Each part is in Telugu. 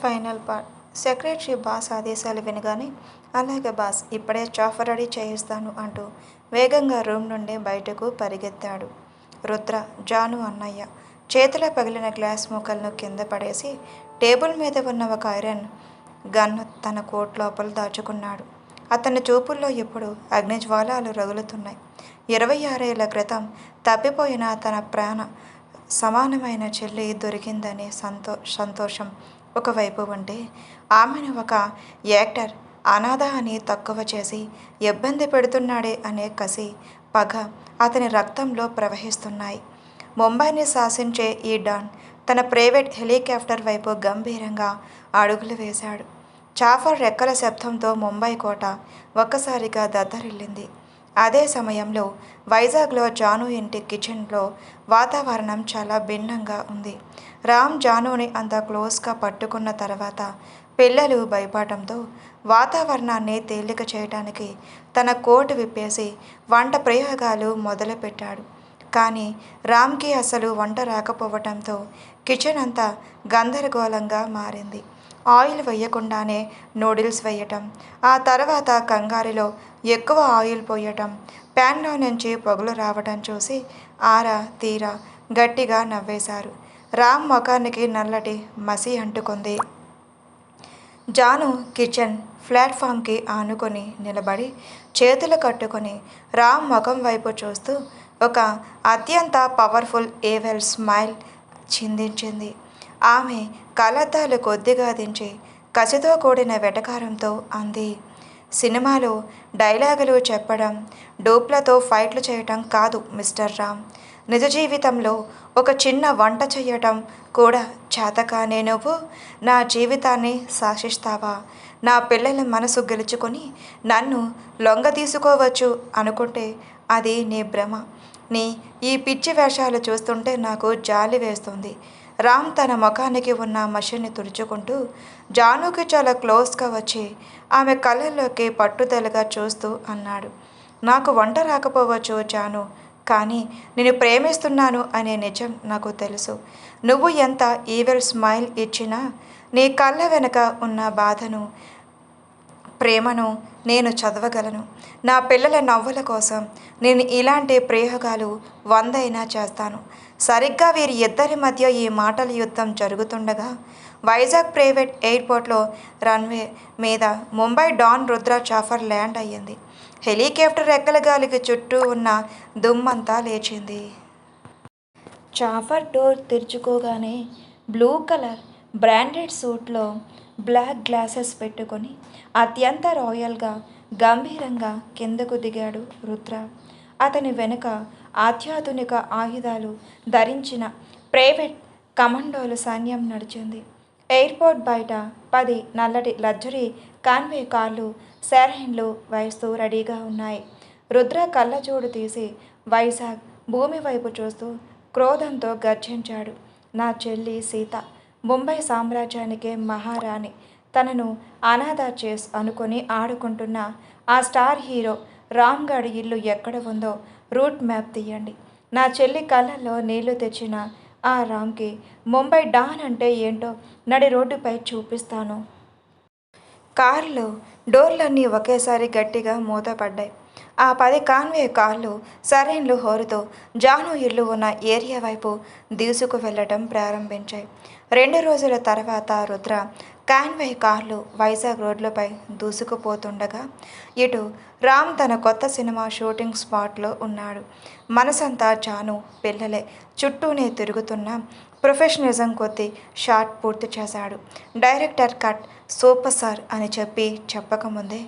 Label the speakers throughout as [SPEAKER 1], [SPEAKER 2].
[SPEAKER 1] Final part. సెక్రటరీ బాస్ ఆదేశాలు వినగానే అలాగే బాస్, ఇప్పుడే చాఫర్ రెడీ చేయిస్తాను అంటూ వేగంగా రూమ్ నుండి బయటకు పరిగెత్తాడు. రుద్ర, జాను అన్నయ్య చేతిలో పగిలిన గ్లాస్ ముక్కలను కింద పడేసి టేబుల్ మీద ఉన్న ఒక ఐరన్ గన్ను తన కోట్ లోపల దాచుకున్నాడు. అతని చూపుల్లో ఇప్పుడు అగ్నిజ్వాలాలు రగులుతున్నాయి. 26 ఏళ్ల క్రితం తప్పిపోయిన తన ప్రాణ సమానమైన చెల్లి దొరికిందనే సంతోషం ఒకవైపు ఉంటే, ఆమెను ఒక యాక్టర్ అనాథ అని తక్కువ చేసి ఇబ్బంది పెడుతున్నాడే అనే కసి, పగ అతని రక్తంలో ప్రవహిస్తున్నాయి. ముంబైని శాసించే ఈ డాన్ తన ప్రైవేట్ హెలికాప్టర్ వైపు గంభీరంగా అడుగులు వేశాడు. చాఫర్ రెక్కల శబ్దంతో ముంబై కోట ఒక్కసారిగా దద్దరిల్లింది. అదే సమయంలో వైజాగ్లో జాను ఇంటి కిచెన్లో వాతావరణం చాలా భిన్నంగా ఉంది. రామ్ జానుని అంత క్లోజ్గా పట్టుకున్న తర్వాత పిల్లలు భయపడటంతో వాతావరణాన్ని తేలిక చేయడానికి తన కోటు విప్పేసి వంట ప్రయోగాలు మొదలుపెట్టాడు. కానీ రామ్కి అసలు వంట రాకపోవటంతో కిచెన్ అంతా గందరగోళంగా మారింది. ఆయిల్ వేయకుండానే నూడిల్స్ వేయటం, ఆ తర్వాత కంగారులో ఎక్కువ ఆయిల్ పోయటం, ప్యాన్లో నుంచి పొగలు రావటం చూసి ఆరా తీరా గట్టిగా నవ్వేశారు. రామ్ ముఖానికి నల్లటి మసి అంటుకుంది. జాను కిచెన్ ప్లాట్ఫామ్కి ఆనుకొని నిలబడి చేతులు కట్టుకొని రామ్ ముఖం వైపు చూస్తూ ఒక అత్యంత పవర్ఫుల్ ఏవెల్ స్మైల్ చిందించింది. ఆమె కళ్ళద్దాలు కొద్దిగా దించి కసితో కూడిన వెటకారంతో అంది, సినిమాలో డైలాగులు చెప్పడం, డూప్లతో ఫైట్లు చేయటం కాదు మిస్టర్ రామ్. నిజ జీవితంలో ఒక చిన్న వంట చేయటం కూడా చేతకానే నువ్వు నా జీవితాన్ని శాసిస్తావా? నా పిల్లల మనసు గెలుచుకొని నన్ను లొంగ తీసుకోవచ్చు అనుకుంటే అది నీ భ్రమ. నీ ఈ పిచ్చి వేషాలు చూస్తుంటే నాకు జాలి వేస్తుంది. రామ్ తన ముఖానికి ఉన్న మషిని తుడుచుకుంటూ జానుకి చాలా క్లోజ్గా వచ్చి ఆమె కళ్ళల్లోకి పట్టుదలగా చూస్తూ అన్నాడు, నాకు వంట రాకపోవచ్చు జాను, కానీ నేను ప్రేమిస్తున్నాను అనే నిజం నాకు తెలుసు. నువ్వు ఎంత ఈవెల్ స్మైల్ ఇచ్చినా నీ కళ్ళ వెనుక ఉన్న బాధను, ప్రేమను నేను చదవగలను. నా పిల్లల నవ్వుల కోసం నేను ఇలాంటి ప్రయోగాలు 100 అయినా చేస్తాను. సరిగ్గా వీరి ఇద్దరి మధ్య ఈ మాటల యుద్ధం జరుగుతుండగా వైజాగ్ ప్రైవేట్ ఎయిర్పోర్ట్లో రన్వే మీద Mumbai don Rudra chopper land అయ్యింది. హెలికాప్టర్ రెక్కల గాలికి చుట్టూ ఉన్న దుమ్మంతా లేచింది. చాఫర్ డోర్ తెరుచుకోగానే బ్లూ కలర్ బ్రాండెడ్ సూట్లో బ్లాక్ గ్లాసెస్ పెట్టుకొని అత్యంత రాయల్గా గంభీరంగా కిందకు దిగాడు రుద్ర. అతని వెనుక అత్యాధునిక ఆయుధాలు ధరించిన ప్రైవేట్ కమాండోల సైన్యం నడిచింది. ఎయిర్పోర్ట్ బయట 10 నల్లటి లగ్జరీ కాన్వే కార్లు సైరన్లు వేస్తూ రెడీగా ఉన్నాయి. రుద్ర కళ్ళజోడు తీసి వైజాగ్ భూమి వైపు చూస్తూ క్రోధంతో గర్జించాడు, నా చెల్లి సీత ముంబై సామ్రాజ్యానికే మహారాణి. తనను అనాథ అనుకొని ఆడుకుంటున్న ఆ స్టార్ హీరో రామ్ గడి ఇల్లు ఎక్కడ ఉందో రూట్ మ్యాప్ తీయండి. నా చెల్లి కళ్ళల్లో నీళ్లు తెచ్చిన ఆ రామ్కి ముంబై డాన్ అంటే ఏంటో నడి రోడ్డుపై చూపిస్తాను. కారులో డోర్లన్నీ ఒకేసారి గట్టిగా మూతపడ్డాయి. ఆ 10 కాన్వే కార్లు సరైన్లు హోరుతో జాను ఇల్లు ఉన్న ఏరియా వైపు దూసుకు వెళ్ళటం ప్రారంభించాయి. 2 రోజుల తర్వాత రుద్ర కాన్వే కార్లు వైజాగ్ రోడ్లపై దూసుకుపోతుండగా ఇటు రామ్ తన కొత్త సినిమా షూటింగ్ స్పాట్లో ఉన్నాడు. మనసంతా జాను పిల్లలే. చుట్టూనే తిరుగుతున్న ప్రొఫెషనలిజం కొద్దీ షాట్ పూర్తి చేశాడు. డైరెక్టర్ కట్ సూపర్ సార్ అని చెప్పకముందే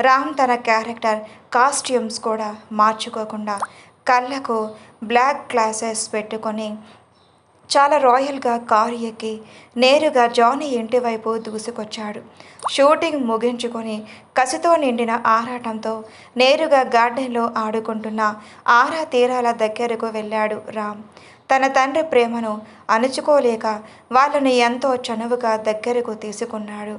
[SPEAKER 1] రామ్ తన క్యారెక్టర్ కాస్ట్యూమ్స్ కూడా మార్చుకోకుండా కళ్ళకు బ్లాక్ గ్లాసెస్ పెట్టుకొని చాలా రాయల్గా కారు ఎక్కి నేరుగా జానీ ఇంటి వైపు దూసుకొచ్చాడు. షూటింగ్ ముగించుకొని కసితో నిండిన ఆరాటంతో నేరుగా గార్డెన్లో ఆడుకుంటున్న ఆరా తీరాల దగ్గరకు వెళ్ళాడు రామ్. తన తండ్రి ప్రేమను అణుచుకోలేక వాళ్ళని ఎంతో చనువుగా దగ్గరకు తీసుకున్నాడు.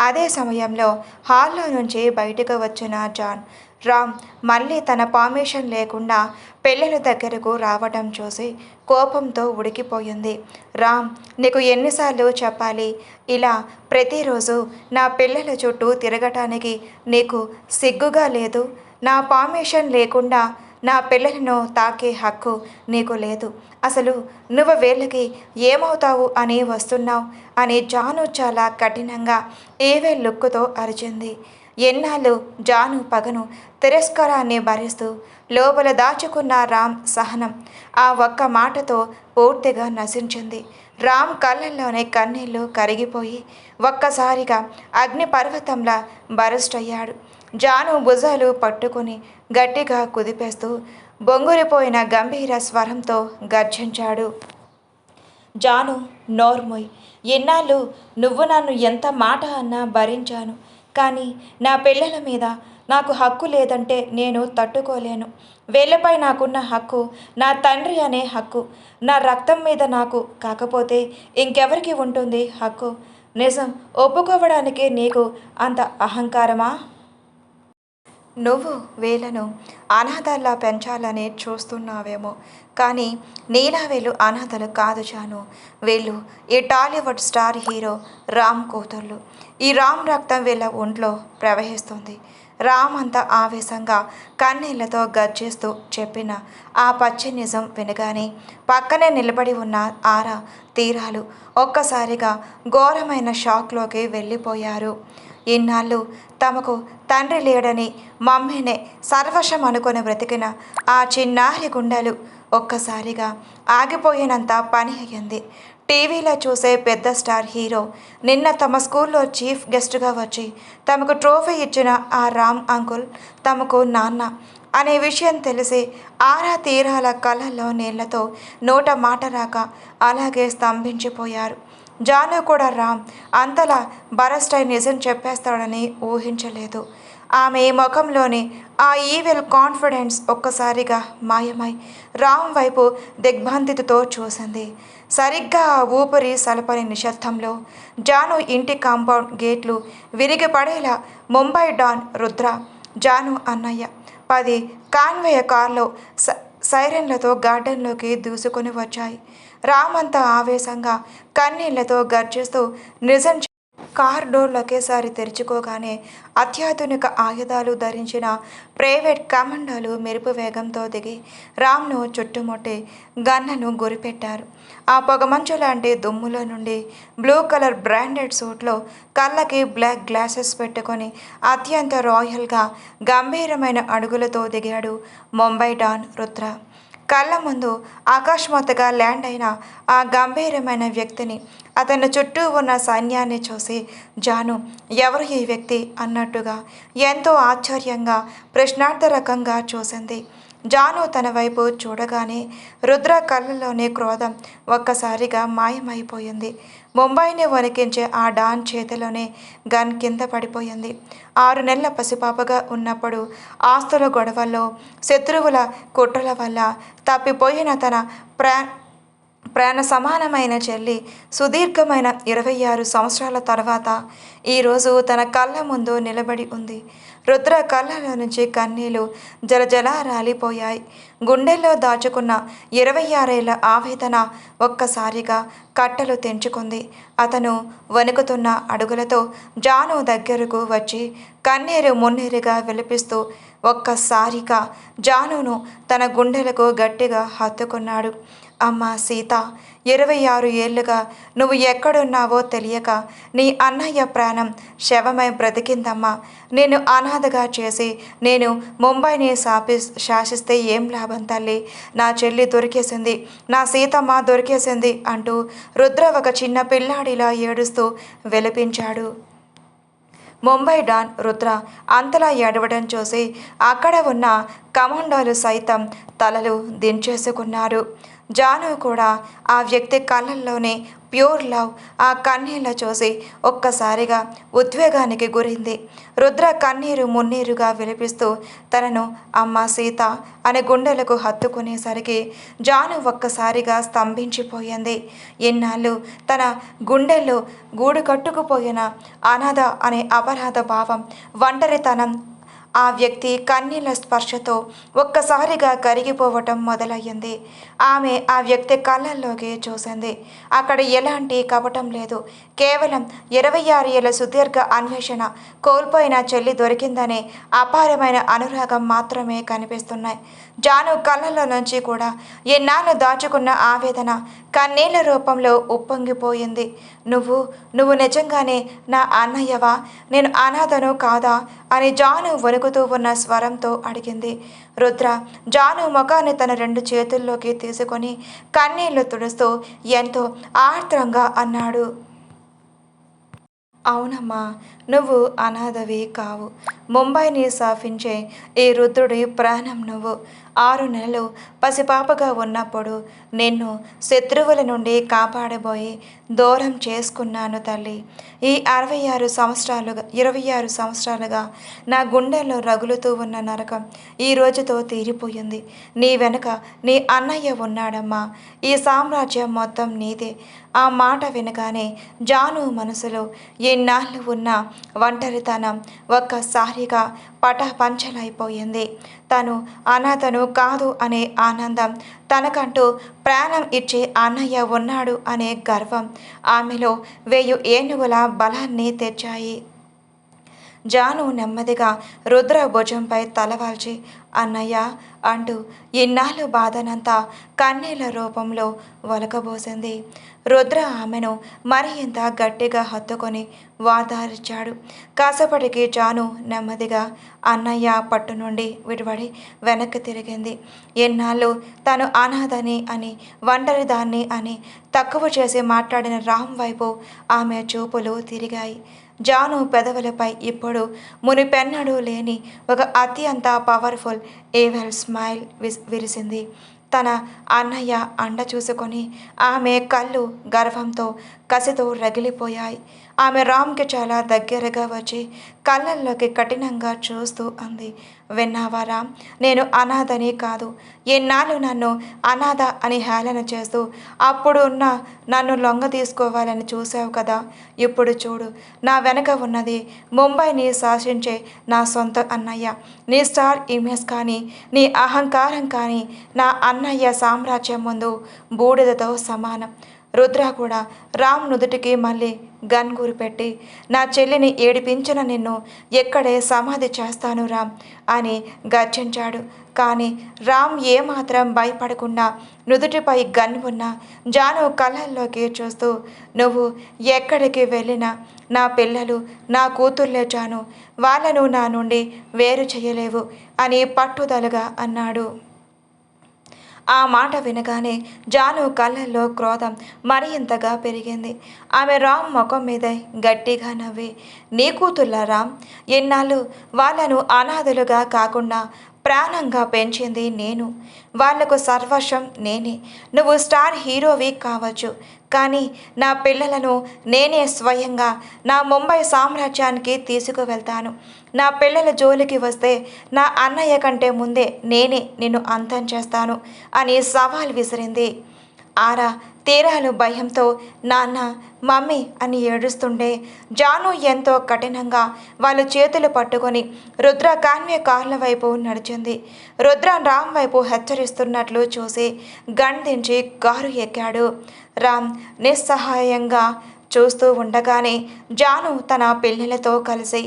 [SPEAKER 1] అదే సమయంలో హాల్లో నుంచి బయటకు వచ్చిన జాన్ రామ్ మళ్ళీ తన పర్మిషన్ లేకుండా పిల్లల దగ్గరకు రావటం చూసి కోపంతో ఉడికిపోయింది. రామ్, నీకు ఎన్నిసార్లు చెప్పాలి? ఇలా ప్రతిరోజు నా పిల్లల చుట్టూ తిరగటానికి నీకు సిగ్గుగా లేదు? నా పర్మిషన్ లేకుండా నా పిల్లలను తాకే హక్కు నీకు లేదు. అసలు నువ్వు వీళ్ళకి ఏమవుతావు అని వస్తున్నావు అని జాను చాలా కఠినంగా ఏవే లుక్కుతో అరిచింది. ఎన్నాళ్ళు జాను పగను తిరస్కారాన్ని భరిస్తూ లోపల దాచుకున్న రామ్ సహనం ఆ ఒక్క మాటతో పూర్తిగా నశించింది. రామ్ కళ్ళల్లోనే కన్నీళ్లు కరిగిపోయి ఒక్కసారిగా అగ్నిపర్వతంలా బరస్ట్ అయ్యాడు. జాను భుజాలు పట్టుకుని గట్టిగా కుదిపేస్తూ బొంగురిపోయిన గంభీర స్వరంతో గర్జించాడు. జాను, నోర్మోయ్. ఇన్నాళ్ళు నువ్వు నన్ను ఎంత మాట అన్నా భరించాను. కానీ నా పిల్లల మీద నాకు హక్కు లేదంటే నేను తట్టుకోలేను. వీళ్ళపై నాకున్న హక్కు నా తండ్రి అనే హక్కు. నా రక్తం మీద నాకు కాకపోతే ఇంకెవరికి ఉంటుంది హక్కు? నిజం ఒప్పుకోవడానికి నీకు అంత అహంకారమా? నువ్వు వీళ్ళను అనాథల్లా పెంచాలని చూస్తున్నావేమో, కానీ నీలా వీళ్ళు అనాథలు కాదు జాను. వీళ్ళు ఈ టాలీవుడ్ స్టార్ హీరో రామ్ కూతుర్లు. ఈ రామ్ రక్తం వీళ్ళ ఒంట్లో ప్రవహిస్తుంది. రామ్ అంత ఆవేశంగా కన్నీళ్లతో గర్జిస్తూ చెప్పిన ఆ పచ్చి నిజం వినగానే పక్కనే నిలబడి ఉన్న ఆరా తీరాలు ఒక్కసారిగా ఘోరమైన షాక్లోకి వెళ్ళిపోయారు. ఇన్నాళ్ళు తమకు తండ్రి లేడని మమ్మీనే సర్వశం అనుకొని బ్రతికిన ఆ చిన్నారి గుండెలు ఒక్కసారిగా ఆగిపోయినంత పని అయ్యింది. టీవీలో చూసే పెద్ద స్టార్ హీరో నిన్న తమ స్కూల్లో చీఫ్ గెస్ట్గా వచ్చి తమకు ట్రోఫీ ఇచ్చిన ఆ రామ్ అంకుల్ తమకు నాన్న అనే విషయం తెలిసి ఆరా తీరాల కళ్ళల్లో నీళ్లతో నోట మాట రాక అలాగే స్తంభించిపోయారు. జాను కూడా రామ్ అంతలా బరస్టై నిజం చెప్పేస్తాడని ఊహించలేదు. ఆమె ముఖంలోని ఆ ఈవిల్ కాన్ఫిడెన్స్ ఒక్కసారిగా మాయమై రామ్ వైపు దిగ్భ్రాంతితో చూసింది. సరిగ్గా ఆ ఊపిరి సలపని నిశ్శబ్దంలో జాను ఇంటి కాంపౌండ్ గేట్లు విరిగి పడేలా ముంబై డాన్ రుద్ర, జాను అన్నయ్య 10 కాన్వేయ కార్లో సైరన్లతో గార్డెన్లోకి దూసుకొని వచ్చాయి. రామ్ అంతా ఆవేశంగా కన్నీళ్లతో గర్జిస్తూ నిజం కార్ డోర్లు ఒకేసారి తెరుచుకోగానే అత్యాధునిక ఆయుధాలు ధరించిన ప్రైవేట్ కమాండోలు మెరుపు వేగంతో దిగి రామ్ను చుట్టుముట్టి గన్లను గురిపెట్టారు. ఆ పొగమంచు లాంటి దుమ్ములో నుండి బ్లూ కలర్ బ్రాండెడ్ సూట్లో కళ్ళకి బ్లాక్ గ్లాసెస్ పెట్టుకొని అత్యంత రాయల్గా గంభీరమైన అడుగులతో దిగాడు ముంబై డాన్ రుద్ర. కళ్ళ ముందు అకస్మాత్తుగా ల్యాండ్ అయిన ఆ గంభీరమైన వ్యక్తిని, అతని చుట్టూ ఉన్న సైన్యాన్ని చూసి జాను ఎవరు ఈ వ్యక్తి అన్నట్టుగా ఎంతో ఆశ్చర్యంగా ప్రశ్నార్థరకంగా చూసింది. జాను తన వైపు చూడగానే రుద్ర కళ్ళలోని క్రోధం ఒక్కసారిగా మాయమైపోయింది. ముంబైని వణికించే ఆ డాన్ చేతిలోనే గన్ కింద పడిపోయింది. 6 నెలల పసిపాపగా ఉన్నప్పుడు ఆస్తుల గొడవల్లో, శత్రువుల కుట్రల వల్ల తప్పిపోయిన తన ప్రాణ సమానమైన చెల్లి సుదీర్ఘమైన 26 సంవత్సరాల తర్వాత ఈరోజు తన కళ్ళ ముందు నిలబడి ఉంది. రుద్ర కళ్ళలో నుంచి కన్నీళ్లు జలజలా రాలిపోయాయి. గుండెల్లో దాచుకున్న 26 ఏళ్ల ఆవేదన ఒక్కసారిగా కట్టలు తెంచుకుంది. అతను వణుకుతున్న అడుగులతో జాను దగ్గరకు వచ్చి కన్నీరు మున్నీరుగా విలిపిస్తూ ఒక్కసారిగా జానును తన గుండెలకు గట్టిగా హత్తుకున్నాడు. అమ్మా సీత, 26 ఏళ్లుగా నువ్వు ఎక్కడున్నావో తెలియక నీ అన్నయ్య ప్రాణం శవమై బ్రతికిందమ్మా. నేను అనాథగా చేసి నేను ముంబైని శాసిస్తే ఏం లాభం తల్లి? నా చెల్లి దొరికేసింది, నా సీతమ్మ దొరికేసింది అంటూ రుద్ర ఒక చిన్న పిల్లాడిలా ఏడుస్తూ విలపించాడు. ముంబై డాన్ రుద్ర అంతలా ఏడవడం చూసి అక్కడ ఉన్న కమాండోలు సైతం తలలు దించేసుకున్నారు. జాను కూడా ఆ వ్యక్తి కళ్ళల్లోనే ప్యూర్ లవ్, ఆ కన్నీళ్ళ చూసి ఒక్కసారిగా ఉద్వేగానికి గురైంది. రుద్ర కన్నీరు మున్నీరుగా విలిపిస్తూ తనను అమ్మ సీత అనే గుండెలకు హత్తుకునేసరికి జాను ఒక్కసారిగా స్తంభించిపోయింది. ఇన్నాళ్ళు తన గుండెల్లో గూడు కట్టుకుపోయిన అనాథ అనే అపరాధ భావం, ఒంటరితనం ఆ వ్యక్తి కన్నీళ్ల స్పర్శతో ఒక్కసారిగా కరిగిపోవటం మొదలయ్యింది. ఆమె ఆ వ్యక్తి కళ్ళల్లోకి చూసింది. అక్కడ ఎలాంటి కపటం లేదు. కేవలం 26 ఏళ్ల సుదీర్ఘ అన్వేషణ, కోల్పోయిన చెల్లి దొరికిందనే అపారమైన అనురాగం మాత్రమే కనిపిస్తున్నాయి. జాను కళ్ళల్లో నుంచి కూడా ఎన్నాళ్ళు దాచుకున్న ఆవేదన కన్నీళ్ల రూపంలో ఉప్పొంగిపోయింది. నువ్వు నిజంగానే నా అన్నయ్యవా? నేను అనాథను కాదా అని జాను వణుకుతూ ఉన్న స్వరంతో అడిగింది. రుద్ర జాను ముఖాన్ని తన 2 చేతుల్లోకి తీసుకొని కన్నీళ్లు తుడుస్తూ ఎంతో ఆర్ద్రంగా అన్నాడు. అవునమ్మా, నువ్వు అనాథవి కావు. ముంబైని శాసించే ఈ రుద్రుడి ప్రాణం నువ్వు. 6 నెలలు పసిపాపగా ఉన్నప్పుడు నిన్ను శత్రువుల నుండి కాపాడబోయి దూరం చేసుకున్నాను తల్లి. ఈ 26 సంవత్సరాలుగా నా గుండెల్లో రగులుతూ ఉన్న నరకం ఈ రోజుతో తీరిపోయింది. నీ వెనుక నీ అన్నయ్య ఉన్నాడమ్మా. ఈ సామ్రాజ్యం మొత్తం నీదే. ఆ మాట వినగానే జాను మనసులో ఎన్నాళ్ళు ఉన్న ఒంటరితనం ఒక్కసారిగా పటాపంచలైపోయింది. తను అనాథను కాదు అనే ఆనందం, తనకంటూ ప్రాణం ఇచ్చే అన్నయ్య ఉన్నాడు అనే గర్వం ఆమెలో 1000 ఏనుగుల బలాన్ని తెచ్చాయి. జాను నెమ్మదిగా రుద్ర భుజంపై తలవాల్చి అన్నయ్య అంటూ ఇన్నాళ్ళు బాధనంతా కన్నీళ్ల రూపంలో ఒలకబోసింది. రుద్ర ఆమెను మరింత గట్టిగా హత్తుకొని వాదార్చాడు. కాసేపటికి జాను నెమ్మదిగా అన్నయ్య పట్టు నుండి విడిపడి వెనక్కి తిరిగింది. ఎన్నాళ్ళు తను అనాథని అని, ఒంటరిదాన్ని అని తక్కువ చేసి మాట్లాడిన రామ్ వైపు ఆమె చూపులు తిరిగాయి. జాను పెదవులపై ఇప్పుడు మునిపెన్నడూ లేని ఒక అత్యంత పవర్ఫుల్ ఈవిల్ స్మైల్ విరిసింది. తన అన్నయ్య అండ చూసుకొని ఆమె కళ్ళు గర్వంతో కసితో రగిలిపోయాయి. ఆమె రామ్కి చాలా దగ్గరగా వచ్చి కళ్ళల్లోకి కఠినంగా చూస్తూ అంది. విన్నావా రామ్, నేను అనాథని కాదు. ఎన్నాళ్ళు నన్ను అనాథ అని హేళన చేస్తూ అప్పుడు నన్ను లొంగ తీసుకోవాలని చూసావు కదా. ఇప్పుడు చూడు, నా వెనక ఉన్నది ముంబైని శాసించే నా సొంత అన్నయ్య. నీ స్టార్ ఇమేజ్ కానీ, నీ అహంకారం కానీ నా అన్నయ్య సామ్రాజ్యం ముందు బూడిదతో సమానం. రుద్ర కూడా రామ్ నుదుటికి మళ్ళీ గన్ గురిపెట్టి నా చెల్లిని ఏడిపించిన నిన్ను ఎక్కడే సమాధి చేస్తాను రామ్ అని గర్జించాడు. కానీ రామ్ ఏమాత్రం భయపడకుండా నుదుటిపై గన్ ఉన్న జాను కళ్ళల్లోకి చూస్తూ నువ్వు ఎక్కడికి వెళ్ళినా నా పిల్లలు నా కూతుర్లే జాను, వాళ్ళను నా నుండి వేరు చేయలేవు అని పట్టుదలగా అన్నాడు. ఆ మాట వినగానే జాను కళ్ళల్లో క్రోధం మరింతగా పెరిగింది. ఆమె రామ్ ముఖం మీద గట్టిగా నవ్వి, నీ కూతుళ్ళ రామ్, ఎన్నాళ్ళు వాళ్ళను అనాథలుగా కాకుండా ప్రాణంగా పెంచింది నేను. వాళ్లకు సర్వస్వం నేనే. నువ్వు స్టార్ హీరోవి కావచ్చు, కానీ నా పిల్లలను నేనే స్వయంగా నా ముంబై సామ్రాజ్యానికి తీసుకువెళ్తాను. నా పిల్లల జోలికి వస్తే నా అన్నయ్య కంటే ముందే నేనే నిన్ను అంతం చేస్తాను అని సవాల్ విసిరింది. ఆరా తీరాలు భయంతో నాన్న, మమ్మీ అని ఏడుస్తుండే జాను ఎంతో కఠినంగా వాళ్ళ చేతులు పట్టుకొని రుద్ర కాన్వే కార్ల వైపు నడిచింది. రుద్ర రామ్ వైపు హెచ్చరిస్తున్నట్లు చూసి గన్ దించి కారు ఎక్కాడు. రామ్ నిస్సహాయంగా చూస్తూ ఉండగానే జాను తన పిల్లలతో కలిసి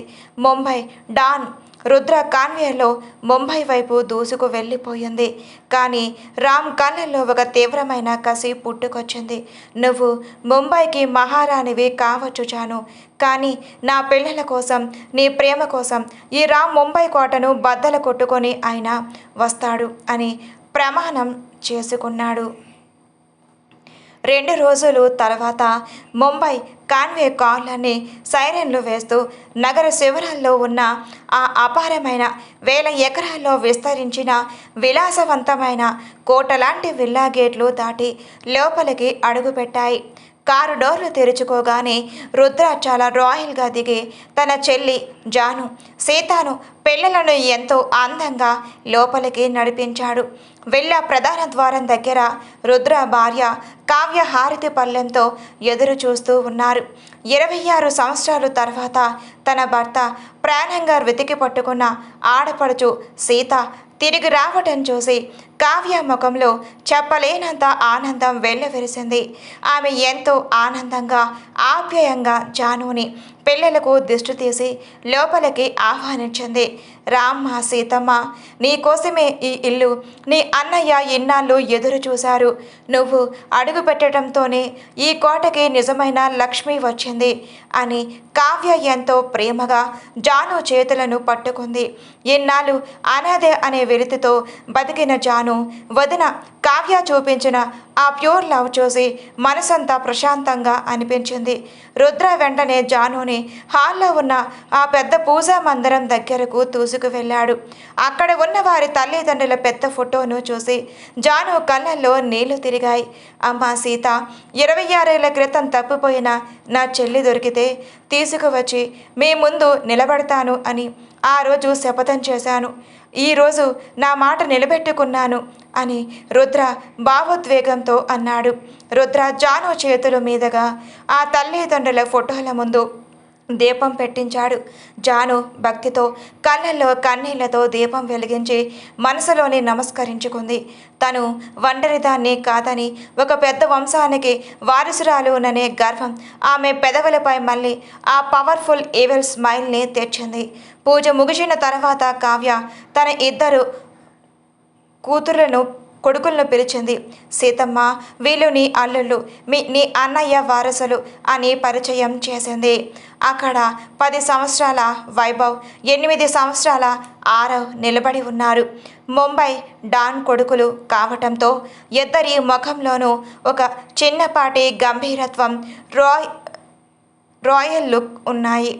[SPEAKER 1] ముంబై డాన్ రుద్ర కాన్వేలో ముంబై వైపు దూసుకు వెళ్ళిపోయింది. కానీ రామ్ కళ్ళల్లో ఒక తీవ్రమైన కసి పుట్టుకొచ్చింది. నువ్వు ముంబైకి మహారాణివి కావచ్చు జాను, కానీ నా పిల్లల కోసం, నీ ప్రేమ కోసం ఈ రామ్ ముంబై కోటను బద్దలు కొట్టుకొని ఆయన వస్తాడు అని ప్రమాణం చేసుకున్నాడు. 2 రోజులు తర్వాత ముంబై కాన్వే కార్లన్నీ సైరన్లు వేస్తూ నగర శిబిరాల్లో ఉన్న ఆ అపారమైన 1000 ఎకరాల్లో విస్తరించిన విలాసవంతమైన కోటలాంటి విల్లా గేట్లు దాటి లోపలికి అడుగుపెట్టాయి. కారు డోర్లు తెరుచుకోగానే రుద్ర చాలా రాయల్గా దిగి తన చెల్లి జాను, సీతాను, పిల్లలను ఎంతో అందంగా లోపలికి నడిపించాడు. విల్లా ప్రధాన ద్వారం దగ్గర రుద్ర భార్య కావ్య హారతి పళ్ళెంతో ఎదురు చూస్తూ ఉన్నారు. 26 సంవత్సరాల తర్వాత తన భర్త ప్రాణంగా వెతికి పట్టుకున్న ఆడపడుచు సీత తిరిగి రావటం చూసి కావ్య ముఖంలో చెప్పలేనంత ఆనందం వెల్లివిరిసింది. ఆమె ఎంతో ఆనందంగా ఆప్యాయంగా జానుని పిల్లలకు దిష్టి తీసి లోపలికి ఆహ్వానించింది. రామ్మ సీతమ్మ, నీకోసమే ఈ ఇల్లు, నీ అన్నయ్య ఇన్నాళ్ళు ఎదురు చూశారు. నువ్వు అడుగు పెట్టడంతోనే ఈ కోటకి నిజమైన లక్ష్మి వచ్చింది అని కావ్య ఎంతో ప్రేమగా జాను చేతులను పట్టుకుంది. ఇన్నాళ్ళు అనాథే అనే వెలితితో బతికిన జాను వదిన కావ్య చూపించిన ఆ ప్యూర్ లవ్ చూసి మనసంతా ప్రశాంతంగా అనిపించింది. రుద్ర వెంటనే జానుని హాల్లో ఉన్న ఆ పెద్ద పూజా మందిరం దగ్గరకు వెళ్ళాడు. అక్కడ ఉన్న వారి తల్లిదండ్రుల పెద్ద ఫోటోను చూసి జాను కళ్ళల్లో నీళ్లు తిరిగాయి. అమ్మా సీత, 26 ఏళ్ల క్రితం తప్పిపోయిన నా చెల్లి దొరికితే తీసుకువచ్చి మీ ముందు నిలబడతాను అని ఆ రోజు శపథం చేశాను. ఈరోజు నా మాట నిలబెట్టుకున్నాను అని రుద్ర భావోద్వేగంతో అన్నాడు. రుద్ర జాను చేతుల మీదుగా ఆ తల్లిదండ్రుల ఫోటోల ముందు దీపం పెట్టించాడు. జాను భక్తితో కళ్ళల్లో కన్నీళ్లతో దీపం వెలిగించి మనసులోని నమస్కరించుకుంది. తను ఒంటరిదాన్ని కాదని, ఒక పెద్ద వంశానికి వారసురాలుననే గర్వం ఆమె పెదవులపై మళ్ళీ ఆ పవర్ఫుల్ ఈవిల్ స్మైల్ని తెచ్చింది. పూజ ముగిసిన తర్వాత కావ్య తన 2 కూతుర్లను కొడుకులను పిలిచింది. సీతమ్మ, వీళ్ళు నీ అల్లుళ్ళు, నీ అన్నయ్య వారసులు అని పరిచయం చేసింది. అక్కడ 10 సంవత్సరాల వైభవ్, 8 సంవత్సరాల ఆరవ్ నిలబడి ఉన్నారు. ముంబై డాన్ కొడుకులు కావటంతో ఇద్దరి ముఖంలోనూ ఒక చిన్నపాటి గంభీరత్వం, రాయల్ లుక్ ఉన్నాయి.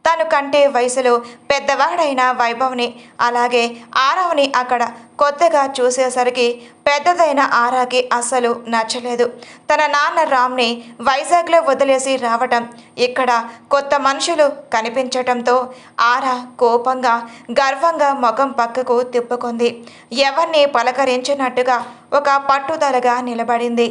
[SPEAKER 1] తను కంటే వయసులో పెద్దవాడైన వైభవ్ని, అలాగే ఆరావ్ని అక్కడ కొత్తగా చూసేసరికి పెద్దదైన ఆరాకి అస్సలు నచ్చలేదు. తన నాన్న రామ్ని వైజాగ్లో వదిలేసి రావటం, ఇక్కడ కొత్త మనుషులు కనిపించటంతో ఆరా కోపంగా గర్వంగా ముఖం పక్కకు తిప్పుకుంది. ఎవరిని పలకరించినట్టుగా ఒక పట్టుదలగా నిలబడింది.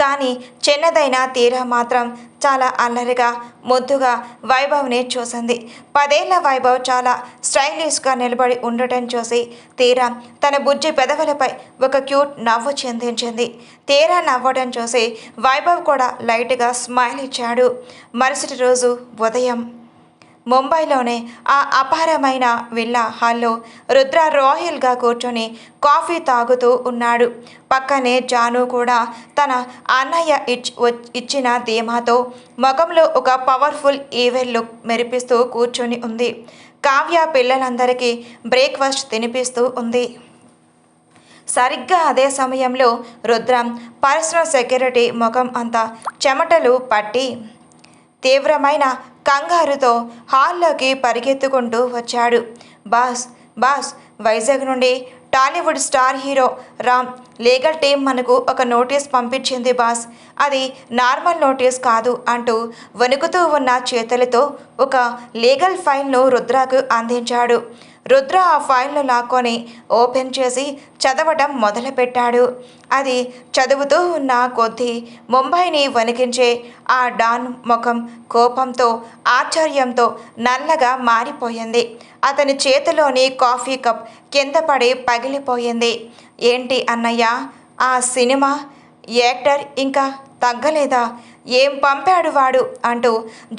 [SPEAKER 1] కానీ చిన్నదైన తీరా మాత్రం చాలా అల్లరిగా ముద్దుగా వైభవ్ని చూసింది. 10 ఏళ్ల వైభవ్ చాలా స్టైలిష్గా నిలబడి ఉండటం చూసి తీరా తన బుజ్జి పెదవులపై ఒక క్యూట్ నవ్వు చిందించింది. తీరా నవ్వడం చూసి వైభవ్ కూడా లైట్గా స్మైల్ ఇచ్చాడు. మరుసటి రోజు ఉదయం ముంబైలోనే ఆ అపారమైన విల్లా హాల్లో రుద్ర రాయల్గా కూర్చొని కాఫీ తాగుతూ ఉన్నాడు. పక్కనే జాను కూడా తన అన్నయ్య ఇచ్చిన ధీమాతో ముఖంలో ఒక పవర్ఫుల్ ఈవెల్ లుక్ మెరిపిస్తూ కూర్చొని ఉంది. కావ్య పిల్లలందరికీ బ్రేక్ఫాస్ట్ తినిపిస్తూ ఉంది. సరిగ్గా అదే సమయంలో రుద్రం పర్సనల్ సెక్యూరిటీ ముఖం అంతా చెమటలు పట్టి తీవ్రమైన కంగారుతో హాల్లోకి పరిగెత్తుకుంటూ వచ్చాడు. బాస్, వైజాగ్ నుండి Tollywood star hero Ram legal team మనకు ఒక నోటీస్ పంపించింది బాస్. అది నార్మల్ నోటీస్ కాదు అంటూ వణుకుతూ ఉన్న చేతులతో ఒక లీగల్ ఫైల్ను రుద్రకు అందించాడు. రుద్ర ఆ ఫైల్ను లాక్కొని ఓపెన్ చేసి చదవటం మొదలుపెట్టాడు. అది చదువుతూ ఉన్న కొద్దీ ముంబైని వణికించే ఆ డాన్ ముఖం కోపంతో ఆశ్చర్యంతో నల్లగా మారిపోయింది. అతని చేతిలోని కాఫీ కప్ కింద పడి పగిలిపోయింది. ఏంటి అన్నయ్య, ఆ సినిమా యాక్టర్ ఇంకా తగ్గలేదా? ఏం పంపాడు వాడు అంటూ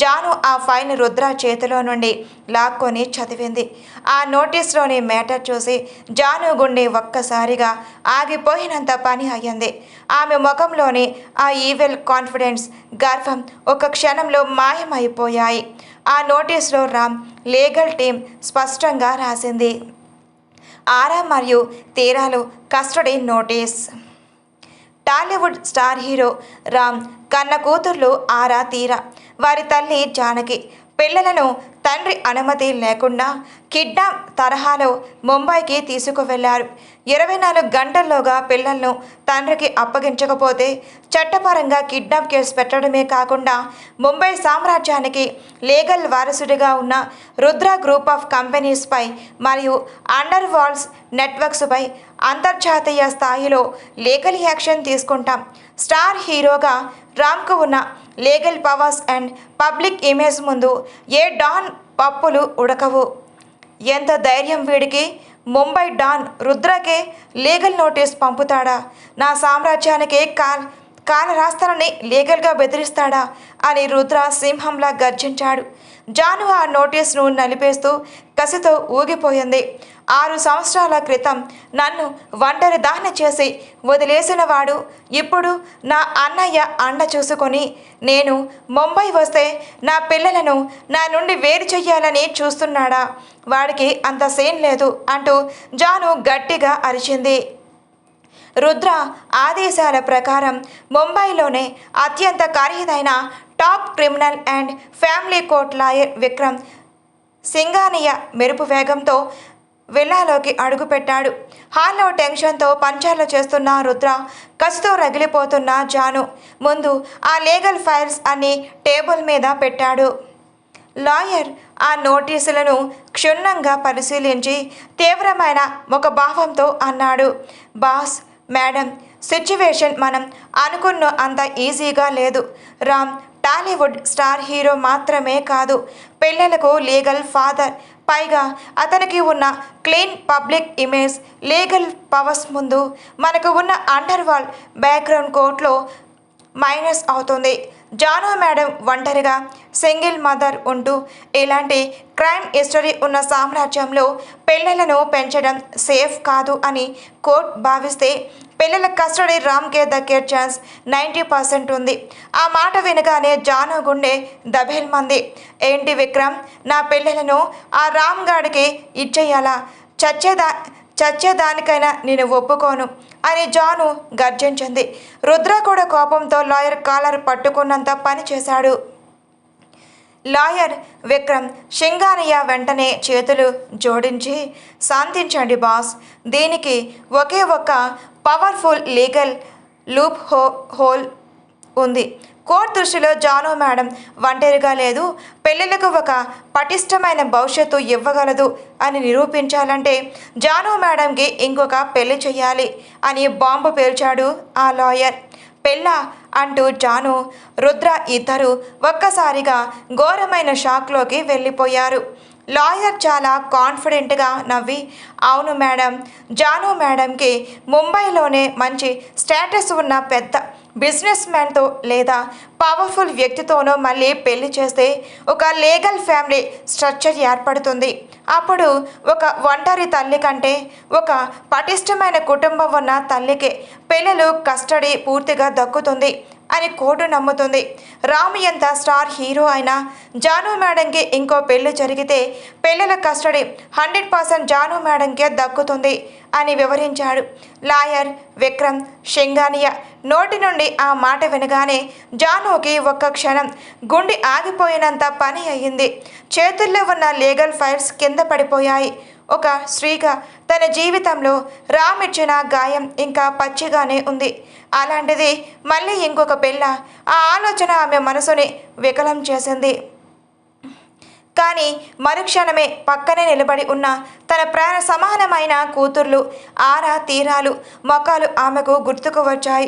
[SPEAKER 1] జాను ఆ ఫైల్ రుద్ర చేతిలో నుండి లాక్కొని చదివింది. ఆ నోటీస్లోని మ్యాటర్ చూసి జాను గుండె ఒక్కసారిగా ఆగిపోయినంత పని అయ్యింది. ఆమె ముఖంలోని ఆ ఈవిల్ కాన్ఫిడెన్స్, గర్వం ఒక క్షణంలో మాయమైపోయాయి. ఆ నోటీస్లో రామ్ లీగల్ టీం స్పష్టంగా రాసింది. ఆరా మరియు తీరాలు custody notice. Tollywood star hero Ram కన్న కూతుర్లు ఆరా తీరా, వారి తల్లి జానకి పిల్లలను తండ్రి అనుమతి లేకుండా కిడ్నాప్ తరహాలో ముంబైకి తీసుకువెళ్లారు. 24 గంటల్లోగా పిల్లలను తండ్రికి అప్పగించకపోతే చట్టపరంగా కిడ్నాప్ కేసు పెట్టడమే కాకుండా ముంబై సామ్రాజ్యానికి లీగల్ వారసుడిగా ఉన్న రుద్ర గ్రూప్ ఆఫ్ కంపెనీస్పై మరియు అండర్ వరల్డ్స్ నెట్వర్క్స్పై అంతర్జాతీయ స్థాయిలో లీగల్ యాక్షన్ తీసుకుంటాం. స్టార్ హీరోగా రామ్కు ఉన్న legal powers and public image ముందు ఏ డాన్ పప్పులు ఉడకవు. ఎంత ధైర్యం వీడికి! ముంబై డాన్ రుద్రకే లీగల్ నోటీస్ పంపుతాడా? నా సామ్రాజ్యానికి కాల రాస్తానని లీగల్గా బెదిరిస్తాడా అని రుద్ర సింహంలా గర్జించాడు. జాను ఆ నోటీస్ను నలిపేస్తూ కసితో ఊగిపోయింది. 6 సంవత్సరాల క్రితం నన్ను ఒంటరి దాన్ని చేసి వదిలేసిన వాడు ఇప్పుడు నా అన్నయ్య అండ చూసుకొని నేను ముంబై వస్తే నా పిల్లలను నా నుండి వేరు చెయ్యాలని చూస్తున్నాడా? వాడికి అంత సీన్ లేదు అంటూ జాను గట్టిగా అరిచింది. రుద్ర ఆదేశాల ప్రకారం ముంబైలోనే అత్యంత ఖరీదైన top criminal and family court lawyer Vikram Singhania మెరుపు వేగంతో విల్లాలోకి అడుగుపెట్టాడు. హాల్లో టెన్షన్తో పంచాలు చేస్తున్న రుద్ర, కసితో రగిలిపోతున్న జాను ముందు ఆ లీగల్ ఫైల్స్ అన్ని టేబుల్ మీద పెట్టాడు. లాయర్ ఆ నోటీసులను క్షుణ్ణంగా పరిశీలించి తీవ్రమైన ముఖభావంతో అన్నాడు. బాస్, మేడం, సిచ్యువేషన్ మనం అనుకున్న అంత ఈజీగా లేదు. రామ్ టాలీవుడ్ స్టార్ హీరో మాత్రమే కాదు, పిల్లలకు లీగల్ ఫాదర్. పైగా అతనికి ఉన్న clean public image, legal powers ముందు మనకు ఉన్న అండర్ వరల్డ్ బ్యాక్గ్రౌండ్ కోర్టులో మైనస్ అవుతుంది. జాను మేడం ఒంటరిగా సింగిల్ మదర్ ఉంటూ ఇలాంటి క్రైమ్ హిస్టరీ ఉన్న సామ్రాజ్యంలో పిల్లలను పెంచడం సేఫ్ కాదు అని కోర్టు భావిస్తే పిల్లల కస్టడీ రామ్కే దక్కే ఛాన్స్ 90% ఉంది. ఆ మాట వినగానే జాను గుండె దబేల్మంది. ఏంటి విక్రమ్, నా పిల్లలను ఆ రామ్ గాడికి ఇచ్చేయాలా? చచ్చేదానికైనా నేను ఒప్పుకోను అని జాను గర్జించింది. రుద్ర కూడా కోపంతో లాయర్ కాలర్ పట్టుకున్నంత పని చేశాడు. లాయర్ విక్రమ్ సింఘానియా వెంటనే చేతులు జోడించి, శాంతించండి బాస్, దీనికి ఒకే ఒక్క పవర్ఫుల్ లీగల్ లూప్ హోల్ ఉంది. కోర్టు దృష్టిలో జాను మేడం ఒంటరిగా లేదు, పిల్లలకు ఒక పటిష్టమైన భవిష్యత్తు ఇవ్వగలదు అని నిరూపించాలంటే జాను మేడంకి ఇంకొక పెళ్లి చెయ్యాలి అని బాంబు పేల్చాడు ఆ లాయర్. పెళ్ళా అంటూ జాను, రుద్ర ఇద్దరు ఒక్కసారిగా ఘోరమైన షాక్లోకి వెళ్ళిపోయారు. లాయర్ చాలా కాన్ఫిడెంట్గా నవ్వి, అవును మేడం, జాను మేడంకి ముంబైలోనే మంచి స్టేటస్ ఉన్న పెద్ద బిజినెస్ మ్యాన్తో లేదా పవర్ఫుల్ వ్యక్తితోనో మళ్ళీ పెళ్లి చేస్తే ఒక లీగల్ ఫ్యామిలీ స్ట్రక్చర్ ఏర్పడుతుంది. అప్పుడు ఒక ఒంటరి తల్లి కంటే ఒక పటిష్టమైన కుటుంబం ఉన్న తల్లికి పిల్లలు కస్టడీ పూర్తిగా దక్కుతుంది అని కోర్టు నమ్ముతుంది. రామ్ ఎంత స్టార్ హీరో అయినా జాను మేడంకి ఇంకో పెళ్లి జరిగితే పిల్లల కస్టడీ 100% జాను మేడంకే దక్కుతుంది అని వివరించాడు లాయర్ విక్రమ్ సింఘానియా. నోటి నుండి ఆ మాట వినగానే జానుకి ఒక్క క్షణం గుండె ఆగిపోయినంత పని అయ్యింది. చేతుల్లో ఉన్న లీగల్ ఫైల్స్ కింద పడిపోయాయి. ఒక స్త్రీగా తన జీవితంలో రామ్ ఇచ్చిన గాయం ఇంకా పచ్చిగానే ఉంది. అలాంటిది మళ్ళీ ఇంకొక పెళ్ళ? ఆ ఆలోచన ఆమె మనసుని వికలం చేసింది. కానీ మరుక్షణమే పక్కనే నిలబడి ఉన్న తన ప్రాణ సమానమైన కూతుర్లు ఆరా తీరాలు మొక్కలు ఆమెకు గుర్తుకు వచ్చాయి.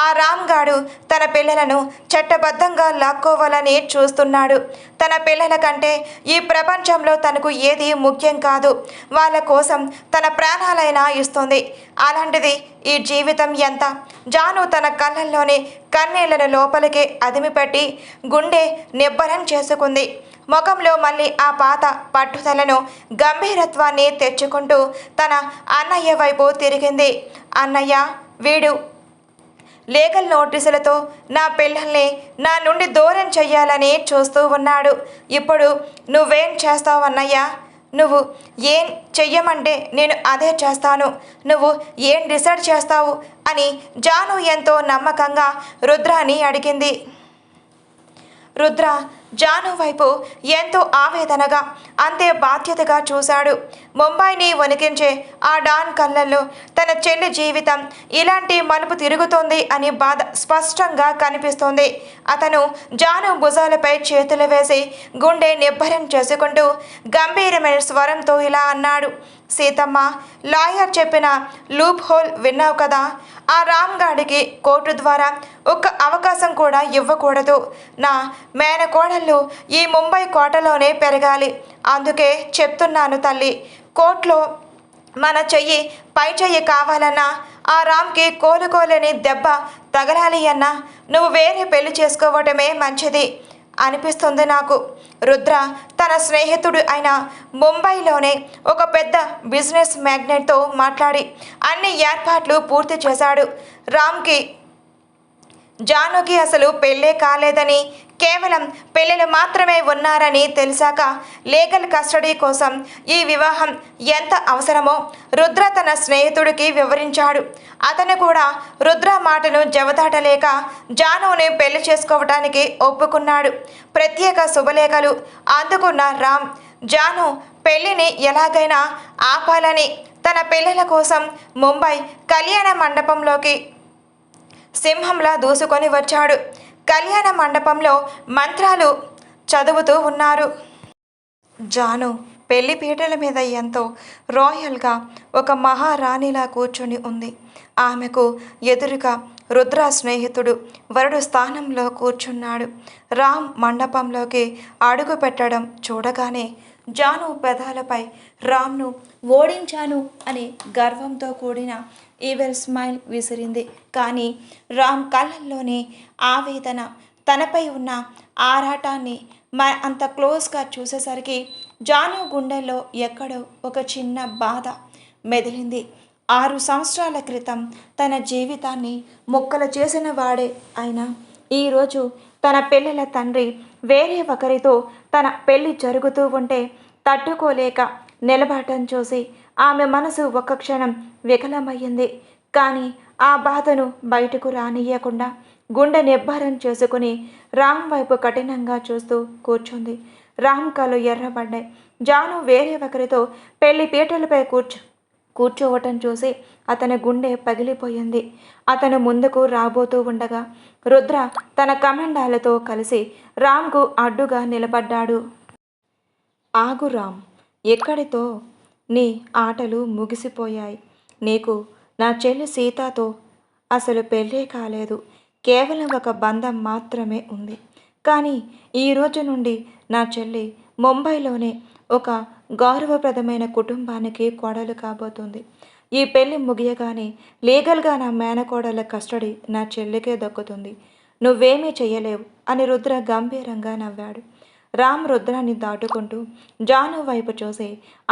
[SPEAKER 1] ఆ రామ్ గాడు తన పిల్లలను చట్టబద్ధంగా లాక్కోవాలని చూస్తున్నాడు. తన పిల్లల కంటే ఈ ప్రపంచంలో తనకు ఏది ముఖ్యం కాదు. వాళ్ళ కోసం తన ప్రాణాలైనా ఇస్తుంది. అలాంటిది ఈ జీవితం ఎంత? జాను తన కళ్ళల్లోని కన్నీళ్లను లోపలికి అదిమిపెట్టి గుండె నిబ్బరం చేసుకుంది. ముఖంలో మళ్ళీ ఆ పాత పట్టుదలను గంభీరత్వాన్ని తెచ్చుకుంటూ తన అన్నయ్య వైపు తిరిగింది. అన్నయ్య, వీడు లీగల్ నోటీసులతో నా పిల్లల్ని నా నుండి దూరం చెయ్యాలని చూస్తూ ఉన్నాడు. ఇప్పుడు నువ్వేం చేస్తావు అన్నయ్య? నువ్వు ఏం చెయ్యమంటే నేను అదే చేస్తాను. నువ్వు ఏం డిసైడ్ చేస్తావు అని జాను ఎంతో నమ్మకంగా రుద్రాని అడిగింది. రుద్ర జాను వైపు ఎంతో ఆవేదనగా అంతే బాధ్యతగా చూశాడు. ముంబైని వణికించే ఆ డాన్ కళ్ళల్లో తన చెల్లి జీవితం ఇలాంటి మలుపు తిరుగుతోంది అని బాధ స్పష్టంగా కనిపిస్తోంది. అతను జాను భుజాలపై చేతులు వేసి గుండె నిబ్బరం చేసుకుంటూ గంభీరమైన స్వరంతో ఇలా అన్నాడు. సీతమ్మ, లాయర్ చెప్పిన లూప్ హోల్ విన్నావు కదా? ఆ రామ్ గాడికి కోర్టు ద్వారా ఒక్క అవకాశం కూడా ఇవ్వకూడదు. నా మేనకోడలు పిల్లలు ఈ ముంబై కోటలోనే పెరగాలి. అందుకే చెప్తున్నాను తల్లి. కోర్టులో మన చెయ్యి పై చెయ్యి కావాలన్నా, ఆ రామ్కి కోలుకోలేని దెబ్బ తగలాలి అన్నా నువ్వు వేరే పెళ్లి చేసుకోవటమే మంచిది అనిపిస్తుంది నాకు. రుద్ర తన స్నేహితుడు అయిన ముంబైలోనే ఒక పెద్ద బిజినెస్ మ్యాగ్నెట్తో మాట్లాడి అన్ని ఏర్పాట్లు పూర్తి చేశాడు. రామ్కి జానుకి అసలు పెళ్ళే కాలేదని, కేవలం పెళ్ళిళ్ళు మాత్రమే ఉన్నారని తెలిసాక లీగల్ కస్టడీ కోసం ఈ వివాహం ఎంత అవసరమో రుద్ర తన స్నేహితుడికి వివరించాడు. అతను కూడా రుద్ర మాటను జవదాటలేక జానుని పెళ్లి చేసుకోవటానికి ఒప్పుకున్నాడు. ప్రత్యేక శుభలేఖలు అందుకున్న రామ్ జాను పెళ్లిని ఎలాగైనా ఆపాలని తన పెళ్ళిళ్ళ కోసం ముంబై కళ్యాణ మండపంలోకి సింహంలా దూసుకొని వచ్చాడు. కళ్యాణ మండపంలో మంత్రాలు చదువుతూ ఉన్నారు. జాను పెళ్లి పీటల మీద ఎంతో రాయల్గా ఒక మహారాణిలా కూర్చొని ఉంది. ఆమెకు ఎదురుగా రుద్ర స్నేహితుడు వరుడు స్థానంలో కూర్చున్నాడు. రామ్ మండపంలోకి అడుగు పెట్టడం చూడగానే జాను పెదాలపై రామ్ను ఓడించాను అనే గర్వంతో కూడిన ఈవెల్ స్మైల్ విసిరింది. కానీ రామ్ కళ్ళల్లోని ఆవేదన, తనపై ఉన్న ఆరాటాన్ని అంత క్లోజ్గా చూసేసరికి జాను గుండెల్లో ఎక్కడో ఒక చిన్న బాధ మెదిలింది. 6 సంవత్సరాల క్రితం తన జీవితాన్ని ముక్కలు చేసిన వాడే అయినా ఈరోజు తన పిల్లల తండ్రి వేరే ఒకరితో తన పెళ్లి జరుగుతూ ఉంటే తట్టుకోలేక నిలబడటం చూసి ఆమె మనసు ఒక్క క్షణం వికలమయ్యింది. కానీ ఆ బాధను బయటకు రానియకుండా గుండె నిబ్బరం చేసుకుని రామ్ వైపు కఠినంగా చూస్తూ కూర్చుంది. రామ్ కళ్ళు ఎర్రబడ్డాయి. జాను వేరే ఒకరితో పెళ్లి పీటలపై కూర్చోవటం చూసి అతని గుండె పగిలిపోయింది. అతను ముందుకు రాబోతూ ఉండగా రుద్ర తన కమండాలతో కలిసి రామ్కు అడ్డుగా నిలబడ్డాడు. ఆగు రామ్, ఎక్కడితో నీ ఆటలు ముగిసిపోయాయి. నీకు నా చెల్లి సీతతో అసలు పెళ్ళే కాలేదు. కేవలం ఒక బంధం మాత్రమే ఉంది. కానీ ఈ రోజు నుండి నా చెల్లి ముంబైలోనే ఒక గౌరవప్రదమైన కుటుంబానికి కోడలు కాబోతుంది. ఈ పెళ్ళి ముగియగానే లీగల్గా నా మేనకోడల కస్టడీ నా చెల్లికే దక్కుతుంది. నువ్వేమీ చెయ్యలేవు అని రుద్ర గంభీరంగా నవ్వాడు. రామ్ రుద్రాన్ని దాటుకుంటూ జాను వైపు చూసి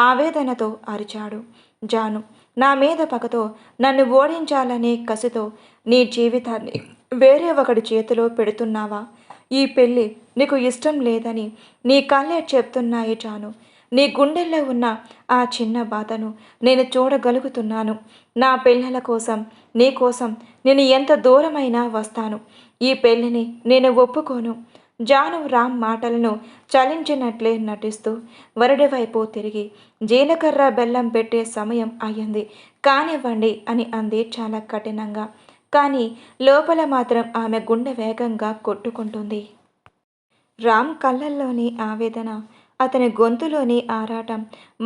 [SPEAKER 1] ఆవేదనతో అరిచాడు. జాను, నా మీద పగతో నన్ను ఓడించాలనే కసితో నీ జీవితాన్ని వేరే ఒకటి చేతిలో పెడుతున్నావా? ఈ పెళ్ళి నీకు ఇష్టం లేదని నీ కళ్ళే చెప్తున్నాయి జాను. నీ గుండెల్లో ఉన్న ఆ చిన్న బాధను నేను చూడగలుగుతున్నాను. నా పిల్లల కోసం, నీ కోసం నేను ఎంత దూరమైనా వస్తాను. ఈ పెళ్ళిని నేను ఒప్పుకోను. జాను రామ్ మాటలను చలించినట్లే నటిస్తూ వరుడి వైపు తిరిగి జీలకర్ర బెల్లం పెట్టే సమయం అయ్యింది, కానివ్వండి అని అంది చాలా కఠినంగా. కానీ లోపల మాత్రం ఆమె గుండె వేగంగా కొట్టుకుంటుంది. రామ్ కళ్ళల్లోని ఆవేదన, అతని గొంతులోని ఆరాటం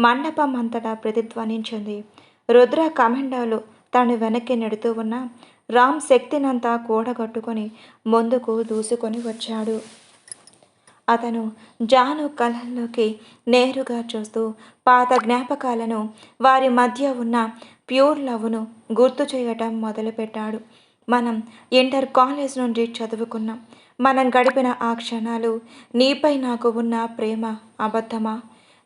[SPEAKER 1] మండపం అంతటా ప్రతిధ్వనించింది. రుద్ర కమెండాలు తను వెనక్కి నెడుతూ ఉన్న రామ్ శక్తినంతా కూడగట్టుకొని ముందుకు దూసుకొని వచ్చాడు. అతను జాను కళ్ళల్లోకి నేరుగా చూస్తూ పాత జ్ఞాపకాలను, వారి మధ్య ఉన్న ప్యూర్ లవ్ను గుర్తు చేయటం మొదలుపెట్టాడు. మనం ఇంటర్ కాలేజ్ నుండి చదువుకున్నాం. మనం గడిపిన ఆ క్షణాలు, నీపై నాకు ఉన్న ప్రేమ అబద్ధమా?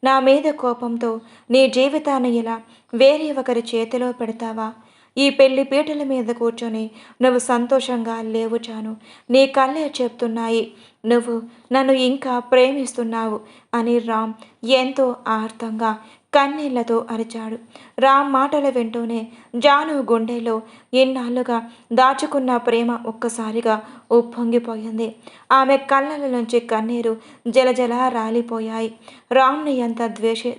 [SPEAKER 1] నా మీద కోపంతో నీ జీవితాన్ని ఇలా వేరే ఒకరి చేతిలో పెడతావా? ఈ పెళ్లి పీటల మీద కూర్చొని నువ్వు సంతోషంగా లేవు జాను. నీ కళ్ళే చెప్తున్నాయి నువ్వు నన్ను ఇంకా ప్రేమిస్తున్నావు అని రామ్ ఎంతో ఆర్తంగా కన్నీళ్లతో అరిచాడు. రామ్ మాటలు వింటూనే జాను గుండెలో ఇన్నాళ్ళుగా దాచుకున్న ప్రేమ ఒక్కసారిగా ఉప్పొంగిపోయింది. ఆమె కళ్ళల నుంచి కన్నీరు జలజల రాలిపోయాయి. రామ్ని ఎంత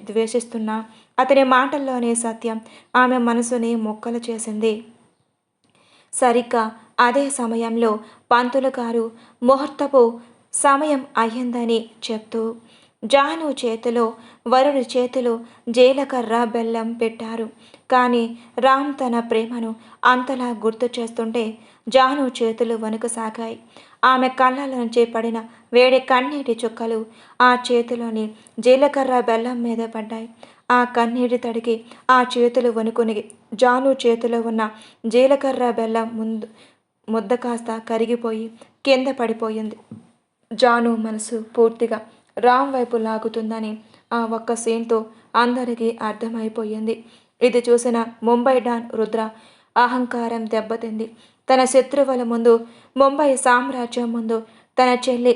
[SPEAKER 1] ద్వేషిస్తున్నా అతని మాటల్లోనే సత్యం ఆమె మనసుని ముక్కలు చేసింది. సరిగ్గా అదే సమయంలో పంతులు గారు ముహూర్తపు సమయం అయ్యిందని చెప్తూ జాను చేతిలో, వరుడి చేతిలో జీలకర్ర బెల్లం పెట్టారు. కానీ రామ్ తన ప్రేమను అంతలా గుర్తు చేస్తుంటే జాను చేతులు వణుకుసాగాయి. ఆమె కళ్ళ నుంచి పడిన వేడి కన్నీటి చుక్కలు ఆ చేతిలోని జీలకర్ర బెల్లం మీద పడ్డాయి. ఆ కన్నీటి తడికి ఆ చేతులు వణుకుని జాను చేతిలో ఉన్న జీలకర్ర బెల్లం ముద్ద కాస్త కరిగిపోయి కింద పడిపోయింది. జాను మనసు పూర్తిగా రామ్ వైపు లాగుతుందని ఆ ఒక్క సీన్తో అందరికీ అర్థమైపోయింది. ఇది చూసిన ముంబై డాన్ రుద్ర అహంకారం దెబ్బతింది. తన శత్రువుల ముందు, ముంబై సామ్రాజ్యం ముందు తన చెల్లి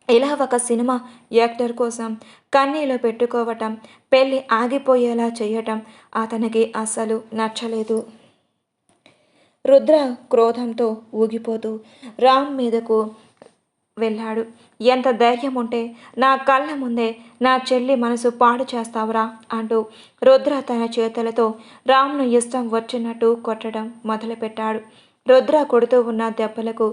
[SPEAKER 1] ఇలా ఒక సినిమా యాక్టర్ కోసం కన్నీళ్ళు పెట్టుకోవటం, పెళ్ళి ఆగిపోయేలా చేయటం అతనికి అస్సలు నచ్చలేదు. రుద్ర క్రోధంతో ఊగిపోతూ రామ్ మీదకు వెళ్ళాడు. ఎంత ధైర్యం ఉంటే నా కళ్ళ ముందే నా చెల్లి మనసు పాడు చేస్తావురా అంటూ రుద్ర తన చేతులతో రామ్ను ఇష్టం వచ్చినట్టు కొట్టడం మొదలుపెట్టాడు. రుద్ర కొడుతూ ఉన్న దెబ్బలకు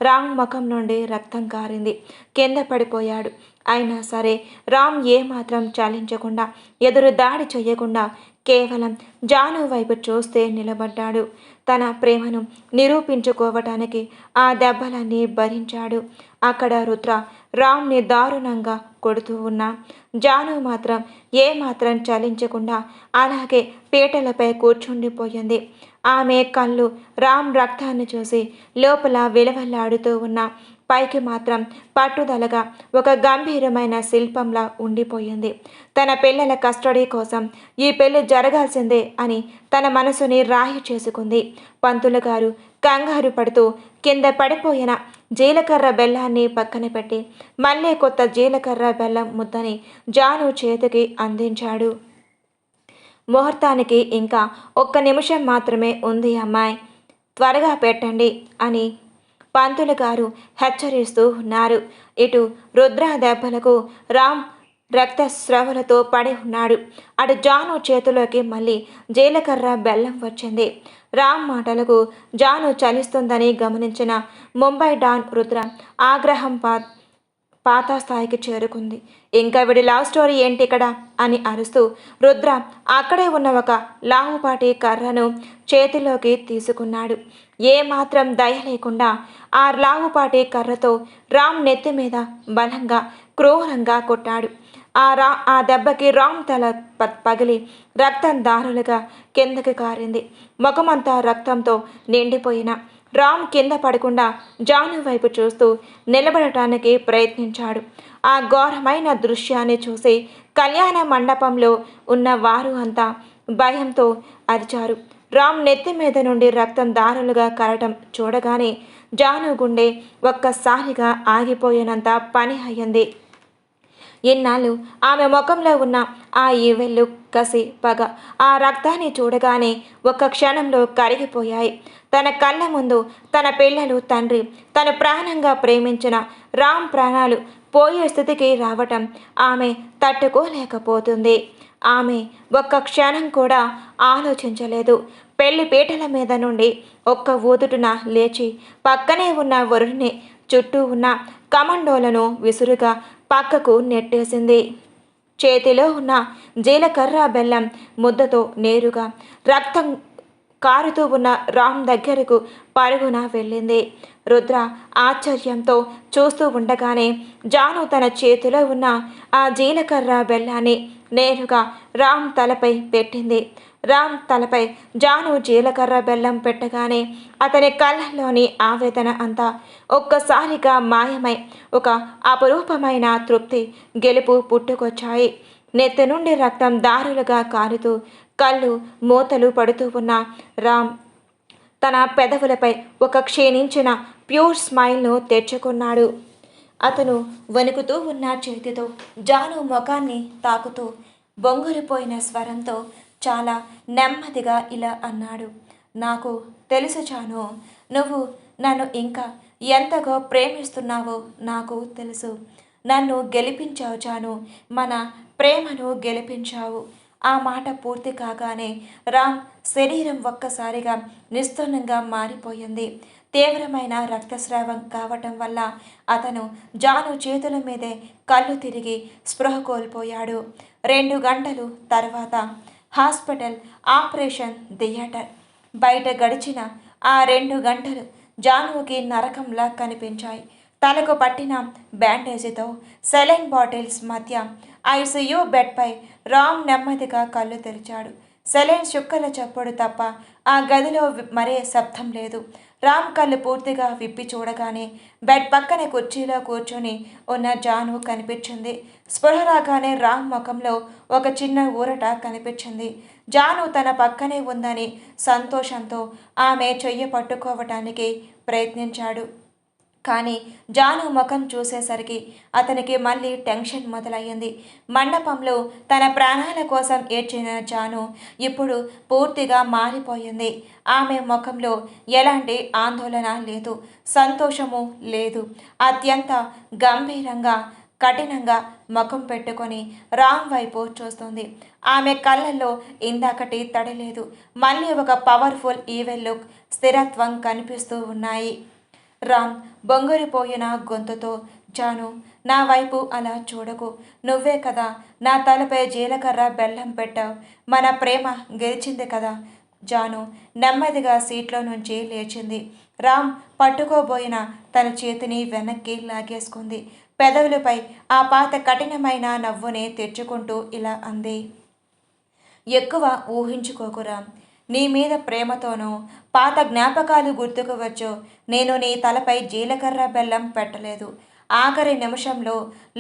[SPEAKER 1] రామ్ ముఖం నుండి రక్తం కారింది. కింద పడిపోయాడు. అయినా సరే రామ్ ఏమాత్రం చలించకుండా, ఎదురు దాడి చేయకుండా కేవలం జాను వైపు చూస్తే నిలబడ్డాడు. తన ప్రేమను నిరూపించుకోవటానికి ఆ దెబ్బలన్నీ భరించాడు. అక్కడ రుద్ర రామ్ని దారుణంగా కొడుతూ ఉన్నా జాను మాత్రం ఏమాత్రం చలించకుండా అలాగే పీటలపై కూర్చుండిపోయింది. ఆమె కళ్ళు రామ్ రక్తాన్ని చూసి లోపల విలవల్లాడుతూ ఉన్న పైకి మాత్రం పట్టుదలగా ఒక గంభీరమైన శిల్పంలా ఉండిపోయింది. తన పిల్లల కస్టడీ కోసం ఈ పెళ్లి జరగాల్సిందే అని తన మనసుని రాయి చేసుకుంది. పంతులు గారు కంగారు పడుతూ కింద పడిపోయిన జీలకర్ర బెల్లాన్ని పక్కన పెట్టి మళ్ళీ కొత్త జీలకర్ర బెల్లం ముద్దని జాను చేతికి అందించాడు. ముహూర్తానికి ఇంకా 1 నిమిషం మాత్రమే ఉంది అమ్మాయి, త్వరగా పెట్టండి అని పంతులు గారు హెచ్చరిస్తూ ఉన్నారు. ఇటు రుద్ర దెబ్బలకు రామ్ రక్తస్రవలతో పడి ఉన్నాడు. అటు జాను చేతిలోకి మళ్ళీ జీలకర్ర బెల్లం వచ్చింది. రామ్ మాటలకు జాను చలిస్తుందని గమనించిన ముంబై డాన్ రుద్ర ఆగ్రహం పాతాస్థాయికి చేరుకుంది. ఇంకా వీడి లవ్ స్టోరీ ఏంటి ఇక్కడ అని అరుస్తూ రుద్ర అక్కడే ఉన్న ఒక లావుపాటి కర్రను చేతిలోకి తీసుకున్నాడు. ఏమాత్రం దయ లేకుండా ఆ లావుపాటి కర్రతో రామ్ నెత్తి మీద బలంగా క్రూరంగా కొట్టాడు. ఆ దెబ్బకి రామ్ తల పగిలి రక్తం దారులుగా కిందకి కారింది. ముఖమంతా రక్తంతో నిండిపోయిన రామ్ కింద పడకుండా జాను వైపు చూస్తూ నిలబడటానికి ప్రయత్నించాడు. ఆ ఘోరమైన దృశ్యాన్ని చూసి కళ్యాణ మండపంలో ఉన్న వారు అంతా భయంతో అరిచారు. రామ్ నెత్తి మీద నుండి రక్తం దారులుగా కారటం చూడగానే జాను గుండె ఒక్కసారిగా ఆగిపోయినంత పని అయ్యింది. ఇన్నాళ్ళు ఆమె ముఖంలో ఉన్న ఆ ఈవెళ్ళు, కసి, పగ ఆ రక్తాన్ని చూడగానే ఒక్క క్షణంలో కరిగిపోయాయి. తన కళ్ళ ముందు తన పిల్లలు, తండ్రి, తను ప్రాణంగా ప్రేమించిన రామ్ ప్రాణాలు పోయే స్థితికి రావటం ఆమె తట్టుకోలేకపోతుంది. ఆమె ఒక్క క్షణం కూడా ఆలోచించలేదు. పెళ్లి పీటల మీద నుండి ఒక్క ఊదుటున లేచి పక్కనే ఉన్న వరుణ్ణి, చుట్టూ ఉన్న కమండోలను విసురుగా పక్కకు నెట్టేసింది. చేతిలో ఉన్న జీలకర్ర బెల్లం ముద్దతో నేరుగా రక్తం కారుతూ ఉన్న రామ్ దగ్గరకు పరుగున వెళ్ళింది. రుద్ర ఆశ్చర్యంతో చూస్తూ ఉండగానే జాను తన చేతిలో ఉన్న ఆ జీలకర్ర బెల్లాన్ని నేరుగా రామ్ తలపై పెట్టింది. రామ్ తలపై జాను జీలకర్ర బెల్లం పెట్టగానే అతని కళ్ళల్లోని ఆవేదన అంతా ఒక్కసారిగా మాయమై ఒక అపురూపమైన తృప్తి, గెలుపు పుట్టుకొచ్చాయి. నెత్తి నుండి రక్తం దారులుగా కారుతూ కళ్ళు మూతలు పడుతూ ఉన్న రామ్ తన పెదవులపై ఒక క్షీణించిన ప్యూర్ స్మైల్ను తెచ్చుకున్నాడు. అతను వణుకుతూ ఉన్న చేతితో జాను ముఖాన్ని తాకుతూ బొంగురిపోయిన స్వరంతో చాలా నెమ్మదిగా ఇలా అన్నాడు. నాకు తెలుసు జాను, నువ్వు నన్ను ఇంకా ఎంతగా ప్రేమిస్తున్నావో నాకు తెలుసు. నన్ను గెలిపించావు జాను, మన ప్రేమను గెలిపించావు. ఆ మాట పూర్తి కాగానే రామ్ శరీరం ఒక్కసారిగా నిస్తూనంగా మారిపోయింది. తీవ్రమైన రక్తస్రావం కావటం వల్ల అతను జాను చేతుల మీదే కళ్ళు తిరిగి స్పృహ కోల్పోయాడు. 2 గంటలు తర్వాత హాస్పిటల్, ఆపరేషన్ థియేటర్ బయట గడిచిన ఆ 2 గంటలు జానుకి నరకంలా కనిపించాయి. తలకు పట్టిన బ్యాండేజీతో సెలైన్ బాటిల్స్ మధ్య ఐసీయూ బెడ్పై రామ్ నెమ్మదిగా కళ్ళు తెరిచాడు. సెలైన్ చుక్కల చప్పుడు తప్ప ఆ గదిలో మరే శబ్దం లేదు. రామ్ కళ్ళు పూర్తిగా విప్పి చూడగానే బెడ్ పక్కన కుర్చీలో కూర్చొని ఉన్న జాను కనిపించింది. స్పృహ రాగానే రామ్ ముఖంలో ఒక చిన్న ఊరట కనిపించింది. జాను తన పక్కనే ఉందని సంతోషంతో ఆమె చెయ్యి పట్టుకోవటానికి ప్రయత్నించాడు. కానీ జాను ముఖం చూసేసరికి అతనికి మళ్ళీ టెన్షన్ మొదలయ్యింది. మండపంలో తన ప్రాణాల కోసం ఏడ్చిన జాను ఇప్పుడు పూర్తిగా మారిపోయింది. ఆమె ముఖంలో ఎలాంటి ఆందోళన లేదు, సంతోషము లేదు. అత్యంత గంభీరంగా కఠినంగా ముఖం పెట్టుకొని రామ్ వైపు చూస్తుంది. ఆమె కళ్ళల్లో ఇందాకటి తడలేదు. మళ్ళీ ఒక పవర్ఫుల్ ఈవెల్ లుక్, స్థిరత్వం కనిపిస్తూ ఉన్నాయి. రామ్ బొంగురిపోయిన గొంతుతో, జాను, నా వైపు అలా చూడకు. నువ్వే కదా నా తలపై జీలకర్ర బెల్లం పెట్టావు. మన ప్రేమ గెలిచింది కదా. జాను నెమ్మదిగా సీట్లో నుంచి లేచింది. రామ్ పట్టుకోబోయిన తన చేతిని వెనక్కి లాగేసుకుంది. పెదవులపై ఆ పాత కఠినమైన నవ్వుని తెచ్చుకుంటూ ఇలా అంది, ఎక్కువ ఊహించుకోకురా. నీ మీద ప్రేమతోనో పాత జ్ఞాపకాలు గుర్తుకు వచ్చో నేను నీ తలపై జీలకర్ర బెల్లం పెట్టలేదు. ఆఖరి నిమిషంలో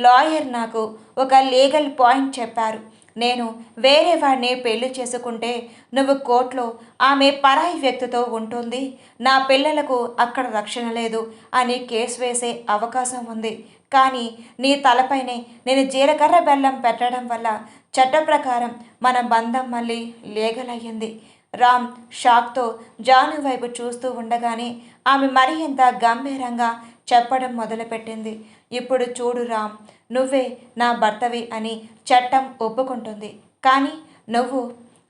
[SPEAKER 1] లాయర్ నాకు ఒక లీగల్ పాయింట్ చెప్పారు. నేను వేరే వాడిని పెళ్లి చేసుకుంటే నువ్వు కోర్టులో ఆమె పరాయి వ్యక్తితో ఉంటుంది, నా పిల్లలకు అక్కడ రక్షణ లేదు అని కేసు వేసే అవకాశం ఉంది. కానీ నీ తలపైనే నేను జీలకర్ర బెల్లం పెట్టడం వల్ల చట్ట ప్రకారం మన బంధం మళ్ళీ లీగల్ అయ్యింది. రామ్ షాక్తో జాను వైపు చూస్తూ ఉండగానే ఆమె మరి ఇంత గంభీరంగా చెప్పడం మొదలుపెట్టింది, ఇప్పుడు చూడు రామ్, నువ్వే నా భర్తవి అని చట్టం ఒప్పుకుంటుంది. కానీ నువ్వు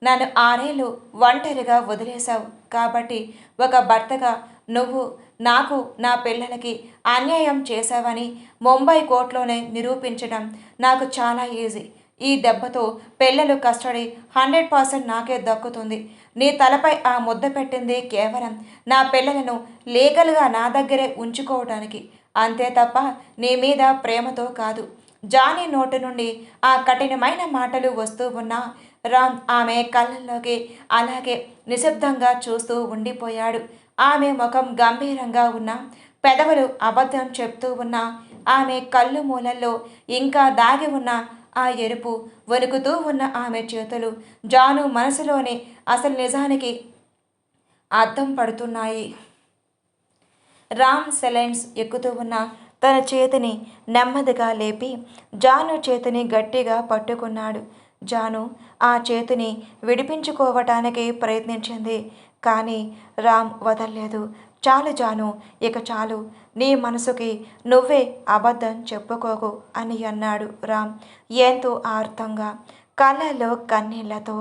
[SPEAKER 1] నన్ను 6 ఏళ్ళు ఒంటరిగా వదిలేశావు. కాబట్టి ఒక భర్తగా నువ్వు నాకు, నా పిల్లలకి అన్యాయం చేశావని ముంబై కోర్టులోనే నిరూపించడం నాకు చాలా ఈజీ. ఈ దెబ్బతో పిల్లలు కస్టడీ 100% నాకే దక్కుతుంది. నీ తలపై ఆ ముద్ద పెట్టింది కేవలం నా పిల్లలను లీగల్గా నా దగ్గరే ఉంచుకోవడానికి, అంతే తప్ప నీ మీద ప్రేమతో కాదు. జానీ నోటి నుండి ఆ కఠినమైన మాటలు వస్తూ ఉన్నా రామ్ ఆమె కళ్ళల్లోకి అలాగే నిశ్శబ్దంగా చూస్తూ ఉండిపోయాడు. ఆమె ముఖం గంభీరంగా ఉన్న, పెదవులు అబద్ధం చెప్తూ ఉన్న, ఆమె కళ్ళు మూలల్లో ఇంకా దాగి ఉన్న ఆ ఎరుపు, వణుకుతూ ఉన్న ఆమె చేతులు జాను మనసులోని అసలు నిజానికి అర్థం పడుతున్నాయి. రామ్ సెలైన్స్ ఎక్కుతూ ఉన్న తన చేతిని నెమ్మదిగా లేపి జాను చేతిని గట్టిగా పట్టుకున్నాడు. జాను ఆ చేతిని విడిపించుకోవటానికి ప్రయత్నించింది. కానీ రామ్ వదల్లేదు. చాలు జాను, ఇక చాలు. నీ మనసుకి నువ్వే అబద్ధం చెప్పుకోకు అని అన్నాడు రామ్ ఎంతో ఆర్తంగా, కళ్ళల్లో కన్నీళ్లతో.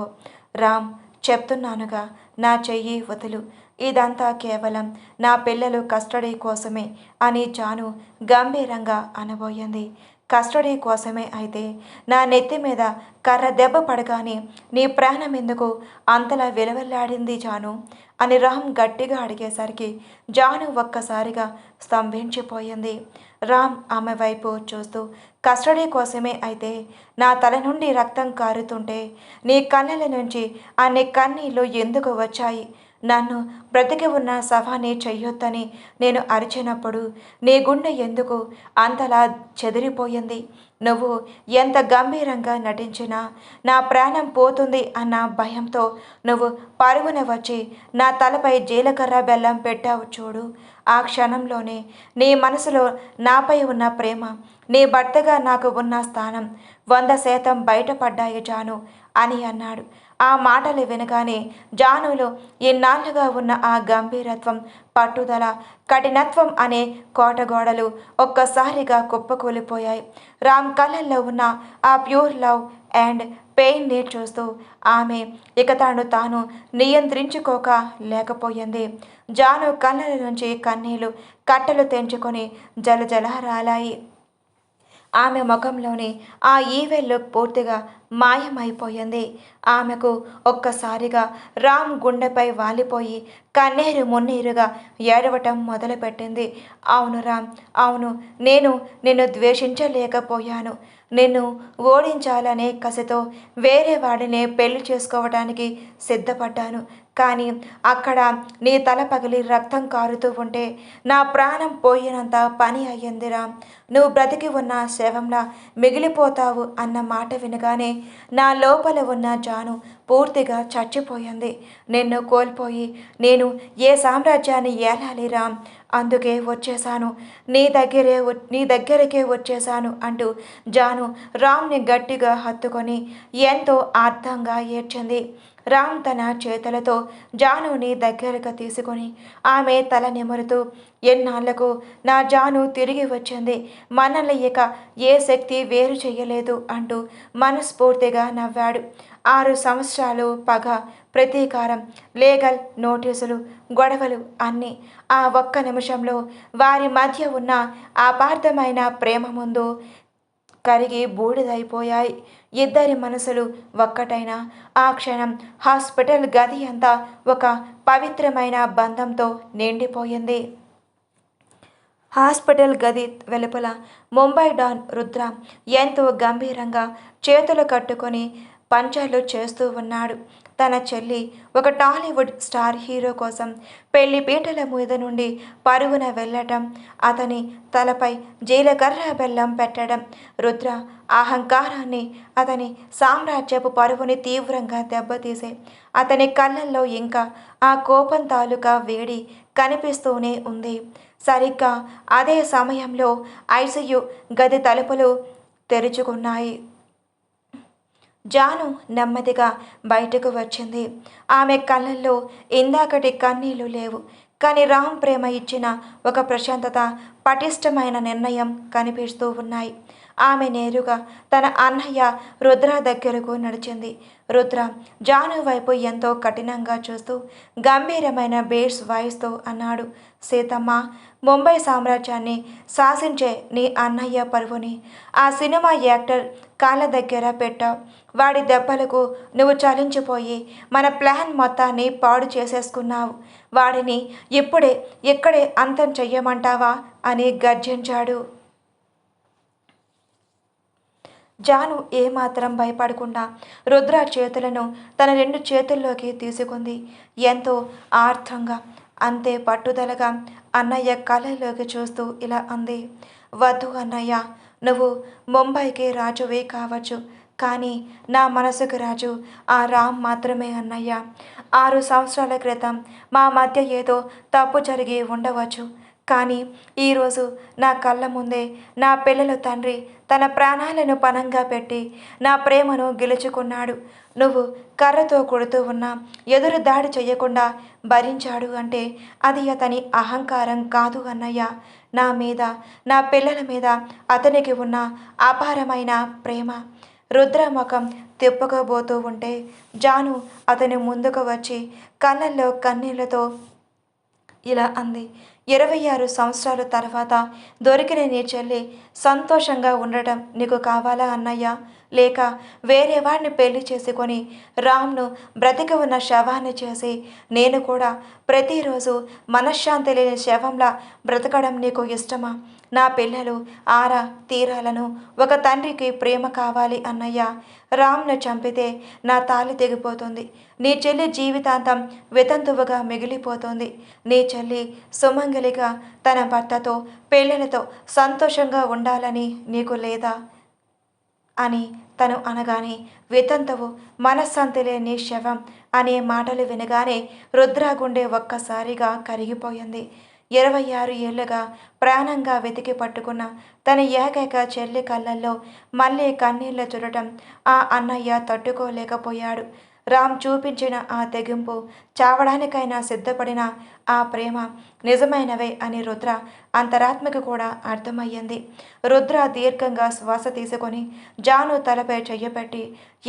[SPEAKER 1] రామ్, చెప్తున్నానుగా, నా చెయ్యి వదులు. ఇదంతా కేవలం నా పిల్లలు కస్టడీ కోసమే అని జాను గంభీరంగా అనబోయింది. కస్టడీ కోసమే అయితే నా నెత్తి మీద కర్ర దెబ్బ పడగానే నీ ప్రాణం ఎందుకు అంతలా విలవెల్లాడింది జాను అని రామ్ గట్టిగా అడిగేసరికి జాను ఒక్కసారిగా స్తంభించిపోయింది. రామ్ ఆమె వైపు చూస్తూ, కస్టడీ కోసమే అయితే నా తల నుండి రక్తం కారుతుంటే నీ కళ్ళల నుంచి అన్ని కన్నీళ్ళు ఎందుకు వచ్చాయి? నన్ను బ్రతికి ఉన్న శవాన్ని చెయ్యొద్దని నేను అరిచినప్పుడు నీ గుండె ఎందుకు అంతలా చెదిరిపోయింది? నువ్వు ఎంత గంభీరంగా నటించినా నా ప్రాణం పోతుంది అన్న భయంతో నువ్వు పరుగున వచ్చి నా తలపై జీలకర్ర బెల్లం పెట్టావు చూడు. ఆ క్షణంలోనే నీ మనసులో నాపై ఉన్న ప్రేమ, నీ భర్తగా నాకు ఉన్న స్థానం 100% బయటపడ్డాయి జాను అని అన్నాడు. ఆ మాటలు వినగానే జానులో ఇన్నాళ్లుగా ఉన్న ఆ గంభీరత్వం, పట్టుదల, కఠినత్వం అనే కోటగోడలు ఒక్కసారిగా కుప్పకూలిపోయాయి. రామ్ కళ్ళల్లో ఉన్న ఆ ప్యూర్ లవ్ అండ్ పెయిన్ని చూస్తూ ఆమె ఇక తాను నియంత్రించుకోక లేకపోయింది. జాను కళ్ళల నుంచి కన్నీళ్లు కట్టలు తెంచుకొని జలజల రాలాయి. ఆమె ముఖంలోని ఆ ఈవెల్ లుక్ పూర్తిగా మాయమైపోయింది. ఆమెకు ఒక్కసారిగా రామ్ గుండెపై వాలిపోయి కన్నీరు మున్నీరుగా ఏడవటం మొదలుపెట్టింది. అవును రామ్, అవును, నేను నిన్ను ద్వేషించలేకపోయాను. నిన్ను ఓడించాలనే కసితో వేరే వాడిని పెళ్లి చేసుకోవడానికి సిద్ధపడ్డాను. కానీ అక్కడ నీ తల పగిలి రక్తం కారుతూ ఉంటే నా ప్రాణం పోయినంత పని అయ్యిందిరా. నువ్వు బ్రతికి ఉన్న శవంలా మిగిలిపోతావు అన్న మాట వినగానే నా లోపల ఉన్న జాను పూర్తిగా చచ్చిపోయింది. నిన్ను కోల్పోయి నేను ఏ సామ్రాజ్యాన్ని ఏలాలిరా? అందుకే వచ్చేశాను, నీ దగ్గరికే వచ్చేశాను అంటూ జాను రామ్ని గట్టిగా హత్తుకొని ఎంతో ఆర్తంగా ఏడ్చింది. రామ్ తన చేతులతో జానుని దగ్గరగా తీసుకొని ఆమె తల నిమురుతూ, ఎన్నాళ్లకు నా జాను తిరిగి వచ్చింది, మనల్ని ఇక ఏ శక్తి వేరు చేయలేదు అంటూ మనస్ఫూర్తిగా నవ్వాడు. 6 సంవత్సరాలు పగ, ప్రతీకారం, లీగల్ నోటీసులు, గొడవలు అన్నీ ఆ ఒక్క నిమిషంలో వారి మధ్య ఉన్న అపార్థమైన ప్రేమ ముందు కరిగి బూడిదైపోయాయి. ఇద్దరి మనసులు ఒక్కటైన ఆ క్షణం హాస్పిటల్ గది అంతా ఒక పవిత్రమైన బంధంతో నిండిపోయింది. హాస్పిటల్ గది వెలుపల ముంబై డాన్ రుద్ర ఎంతో గంభీరంగా చేతులు కట్టుకొని పంచర్లు చేస్తూ ఉన్నాడు. తన చెల్లి ఒక టాలీవుడ్ స్టార్ హీరో కోసం పెళ్లి పీటల మీద నుండి పరుగున వెళ్ళటం, అతని తలపై జీలకర్ర బెల్లం పెట్టడం రుద్ర అహంకారాన్ని, అతని సామ్రాజ్యపు పరువుని తీవ్రంగా దెబ్బతీసే. అతని కళ్ళల్లో ఇంకా ఆ కోపం తాలూకా వేడి కనిపిస్తూనే ఉంది. సరిగ్గా అదే సమయంలో ఐసీయూ గది తలుపులు తెరుచుకున్నాయి. జాను నెమ్మదిగా బయటకు వచ్చింది. ఆమె కళ్ళల్లో ఇందాకటి కన్నీళ్లు లేవు. కానీ రామ్ ప్రేమ ఇచ్చిన ఒక ప్రశాంతత, పటిష్టమైన నిర్ణయం కనిపిస్తూ ఉన్నాయి. ఆమె నేరుగా తన అన్నయ్య రుద్ర దగ్గరకు నడిచింది. రుద్ర జాను వైపు ఎంతో కఠినంగా చూస్తూ గంభీరమైన బేస్ వాయిస్తో అన్నాడు, సీతమ్మ, ముంబై సామ్రాజ్యాన్ని శాసించే నీ అన్నయ్య పరువుని ఆ సినిమా యాక్టర్ కాళ్ళ దగ్గర పెట్టావు. వాడి దెబ్బలకు నువ్వు చలించిపోయి మన ప్లాన్ మొత్తాన్ని పాడు చేసేసుకున్నావు. వాడిని ఇక్కడే అంతం చెయ్యమంటావా అని గర్జించాడు. జాను ఏమాత్రం భయపడకుండా రుద్ర చేతులను తన 2 చేతుల్లోకి తీసుకుంది. ఎంతో ఆర్ద్రంగా, అంతే పట్టుదలగా అన్నయ్య కళ్ళలోకి చూస్తూ ఇలా అంది, వద్దు అన్నయ్య, నువ్వు ముంబైకి రాజువే కావచ్చు, కానీ నా మనసుకు రాజు ఆ రామ్ మాత్రమే అన్నయ్య. 6 సంవత్సరాల క్రితం మా మధ్య ఏదో తప్పు జరిగి ఉండవచ్చు, కానీ ఈరోజు నా కళ్ళ ముందే నా పిల్లల తండ్రి తన ప్రాణాలను పణంగా పెట్టి నా ప్రేమను గెలుచుకున్నాడు. నువ్వు కర్రతో కొడుతూ ఉన్నా ఎదురు దాడి చెయ్యకుండా భరించాడు అంటే అది అతని అహంకారం కాదు అన్నయ్య. నా మీద, నా పిల్లల మీద అతనికి ఉన్న అపారమైన ప్రేమ. రుద్ర ముఖం తిప్పుకోబోతూ ఉంటే జాను అతని ముందుకు వచ్చి కళ్ళల్లో కన్నీళ్లతో ఇలా అంది, 26 సంవత్సరాల తర్వాత దొరికిన నీ చెల్లి సంతోషంగా ఉండటం నీకు కావాలా అన్నయ్య? లేక వేరే వాడిని పెళ్లి చేసుకొని రామ్ను బ్రతికి ఉన్న శవాన్ని చేసి నేను కూడా ప్రతిరోజు మనశ్శాంతి లేని శవంలా బ్రతకడం నీకు ఇష్టమా? నా పిల్లలు ఆరా తీరాలను ఒక తండ్రికి ప్రేమ కావాలి అన్నయ్య. రామ్ను చంపితే నా తాళి తెగిపోతుంది. నీ చెల్లి జీవితాంతం వితంతువుగా మిగిలిపోతుంది. నీ చెల్లి సుమంగలిగా తన భర్తతో పిల్లలతో సంతోషంగా ఉండాలని నీకు లేదా అని తను అనగానే వితంతువు, మనశ్శాంతి లేని శవం అనే మాటలు వినగానే రుద్ర గుండె ఒక్కసారిగా కరిగిపోయింది. 26 ఏళ్లుగా ప్రాణంగా వెతికి పట్టుకున్న తన ఏకైక చెల్లి కళ్ళల్లో మళ్ళీ కన్నీళ్లు చూడటం ఆ అన్నయ్య తట్టుకోలేకపోయాడు. రామ్ చూపించిన ఆ తెగింపు, చావడానికైనా సిద్ధపడిన ఆ ప్రేమ నిజమైనవే అని రుద్ర అంతరాత్మకు కూడా అర్థమయ్యింది. రుద్ర దీర్ఘంగా శ్వాస తీసుకొని జాను తలపై చెయ్యపెట్టి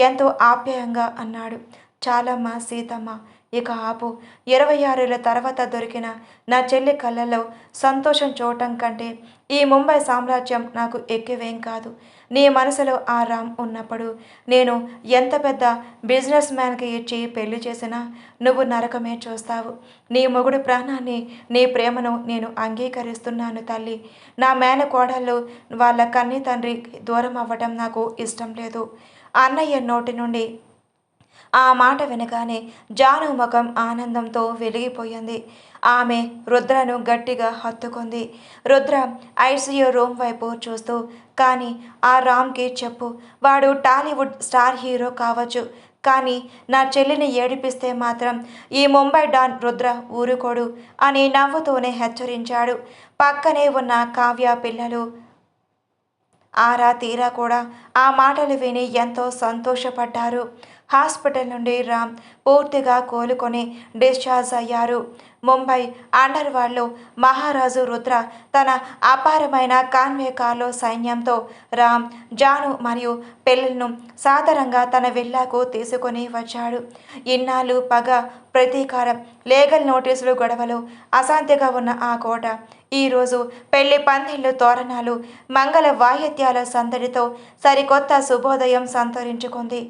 [SPEAKER 1] ఎంతో ఆప్యాయంగా అన్నాడు, చాలమ్మా సీతమ్మ, ఇక ఆపు. 26 ఏళ్ళ తర్వాత దొరికిన నా చెల్లి కళ్ళల్లో సంతోషం చూడటం కంటే ఈ ముంబై సామ్రాజ్యం నాకు ఎక్కువేం కాదు. నీ మనసులో ఆ రామ్ ఉన్నప్పుడు నేను ఎంత పెద్ద బిజినెస్ మ్యాన్కి ఇచ్చి పెళ్లి చేసినా నువ్వు నరకమే చూస్తావు. నీ మొగుడు ప్రాణాన్ని, నీ ప్రేమను నేను అంగీకరిస్తున్నాను తల్లి. నా మేనకోడళ్ళు వాళ్ళ కన్ని తండ్రి దూరం అవ్వటం నాకు ఇష్టం లేదు. అన్నయ్య నోటి నుండి ఆ మాట వినగానే జాను ముఖం ఆనందంతో వెలిగిపోయింది. ఆమె రుద్రను గట్టిగా హత్తుకుంది. రుద్ర ఐసీయూ రూమ్ వైపు చూస్తూ, కానీ ఆ రామ్కి చెప్పు, వాడు టాలీవుడ్ స్టార్ హీరో కావచ్చు, కానీ నా చెల్లిని ఏడిపిస్తే మాత్రం ఈ ముంబై డాన్ రుద్ర ఊరుకోడు అని నవ్వుతూనే హెచ్చరించాడు. పక్కనే ఉన్న కావ్య పిల్లలు ఆరా తీరా కూడా ఆ మాటలు విని ఎంతో సంతోషపడ్డారు. హాస్పిటల్ నుండి రామ్ పూర్తిగా కోలుకొని డిశ్చార్జ్ అయ్యారు. ముంబై అండర్ వరల్డ్లో మహారాజు రుద్ర తన అపారమైన కాన్వే కార్లో సైన్యంతో రామ్, జాను మరియు పిల్లలను సాదరంగా తన విల్లాకు తీసుకొని వచ్చాడు. ఇన్నాళ్ళు పగ, ప్రతీకారం, లీగల్ నోటీసులు, గొడవలు, అశాంతిగా ఉన్న ఆ కోట ఈరోజు పెళ్లి పందిళ్ళు, తోరణాలు, మంగళ వాయిద్యాల సందడితో సరికొత్త శుభోదయం సంతరించుకుంది.